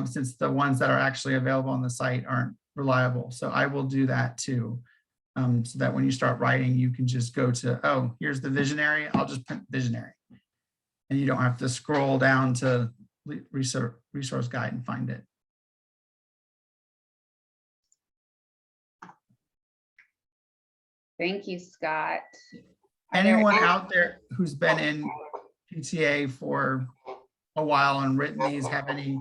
[SPEAKER 3] since the ones that are actually available on the site aren't reliable. So I will do that too, so that when you start writing, you can just go to, oh, here's the visionary, I'll just print visionary. And you don't have to scroll down to resource guide and find it.
[SPEAKER 1] Thank you, Scott.
[SPEAKER 3] Anyone out there who's been in PTA for a while and written these have any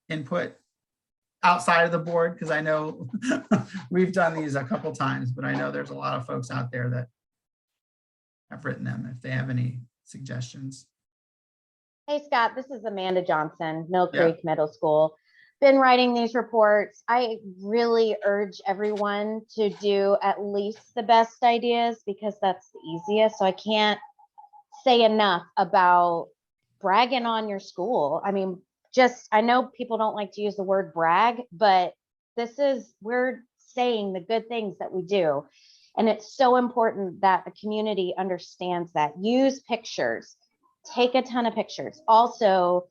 [SPEAKER 3] input outside of the board? Because I know we've done these a couple times, but I know there's a lot of folks out there that have written them, if they have any suggestions.
[SPEAKER 6] Hey, Scott, this is Amanda Johnson, Mill Creek Middle School. Been writing these reports. I really urge everyone to do at least the best ideas, because that's the easiest. So I can't say enough about bragging on your school. I mean, I know people don't like to use the word brag, but we're saying the good things that we do. And it's so important that the community understands that. Use pictures, take a ton of pictures. Also,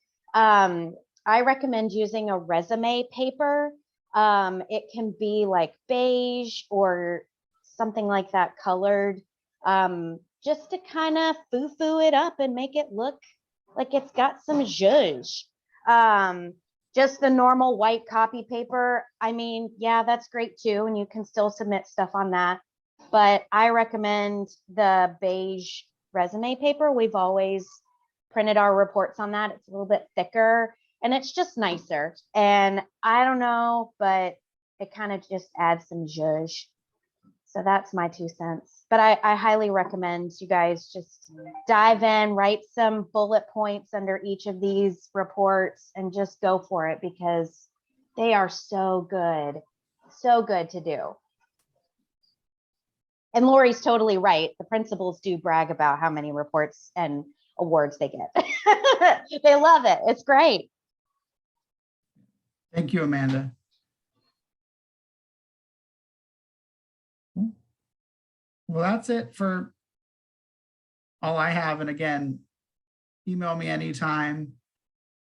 [SPEAKER 6] I recommend using a resume paper. It can be like beige or something like that colored, just to kind of foo-foo it up and make it look like it's got some zhuzh. Just the normal white copy paper, I mean, yeah, that's great too, and you can still submit stuff on that.
[SPEAKER 11] but I recommend the beige resume paper. We've always printed our reports on that. It's a little bit thicker and it's just nicer. And I don't know, but it kind of just adds some zhuzh. So that's my 2 cents. But I highly recommend you guys just dive in, write some bullet points under each of these reports and just go for it because they are so good to do. And Lori's totally right. The principals do brag about how many reports and awards they get. They love it. It's great.
[SPEAKER 3] Thank you, Amanda. Well, that's it for all I have. And again, email me anytime.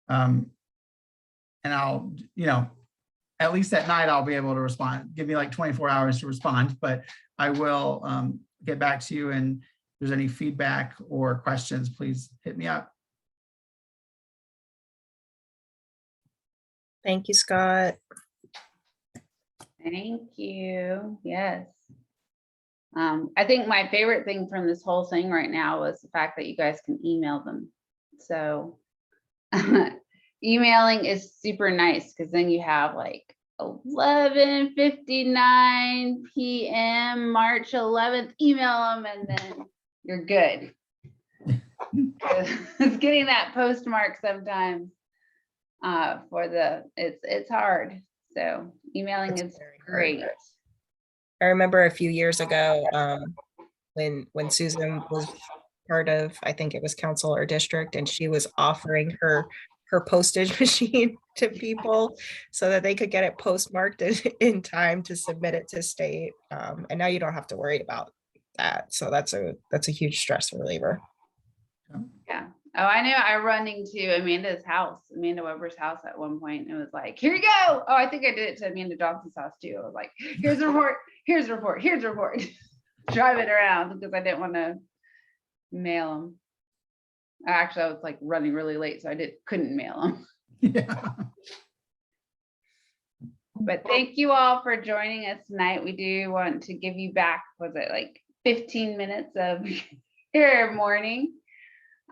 [SPEAKER 3] And I'll, at least at night, I'll be able to respond. Give me like 24 hours to respond, but I will get back to you. And if there's any feedback or questions, please hit me up.
[SPEAKER 2] Thank you, Scott.
[SPEAKER 1] Thank you. Yes. I think my favorite thing from this whole thing right now was the fact that you guys can email them. So emailing is super nice because then you have like 11:59 p.m. March 11th, email them and then you're good. It's getting that postmark sometimes it's hard. So emailing is great.
[SPEAKER 2] I remember a few years ago when Susan was part of, I think it was council or district, and she was offering her postage machine to people so that they could get it postmarked in time to submit it to state. And now you don't have to worry about that. So that's a huge stress reliever.
[SPEAKER 1] Yeah. Oh, I know. I run into Amanda Weber's house at one point. And it was like, here you go. Oh, I think I did it to Amanda Johnson's house too. I was like, here's a report, here's a report, here's a report. Drive it around because I didn't want to mail them. Actually, I was like running really late, so I couldn't mail them.
[SPEAKER 3] Yeah.
[SPEAKER 1] But thank you all for joining us tonight. We do want to give you back, was it like 15 minutes of your morning?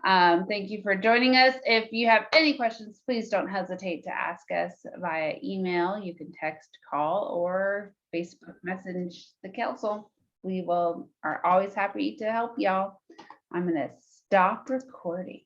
[SPEAKER 1] Thank you for joining us. If you have any questions, please don't hesitate to ask us via email. You can text, call, or Facebook message the council. We are always happy to help y'all. I'm going to stop recording.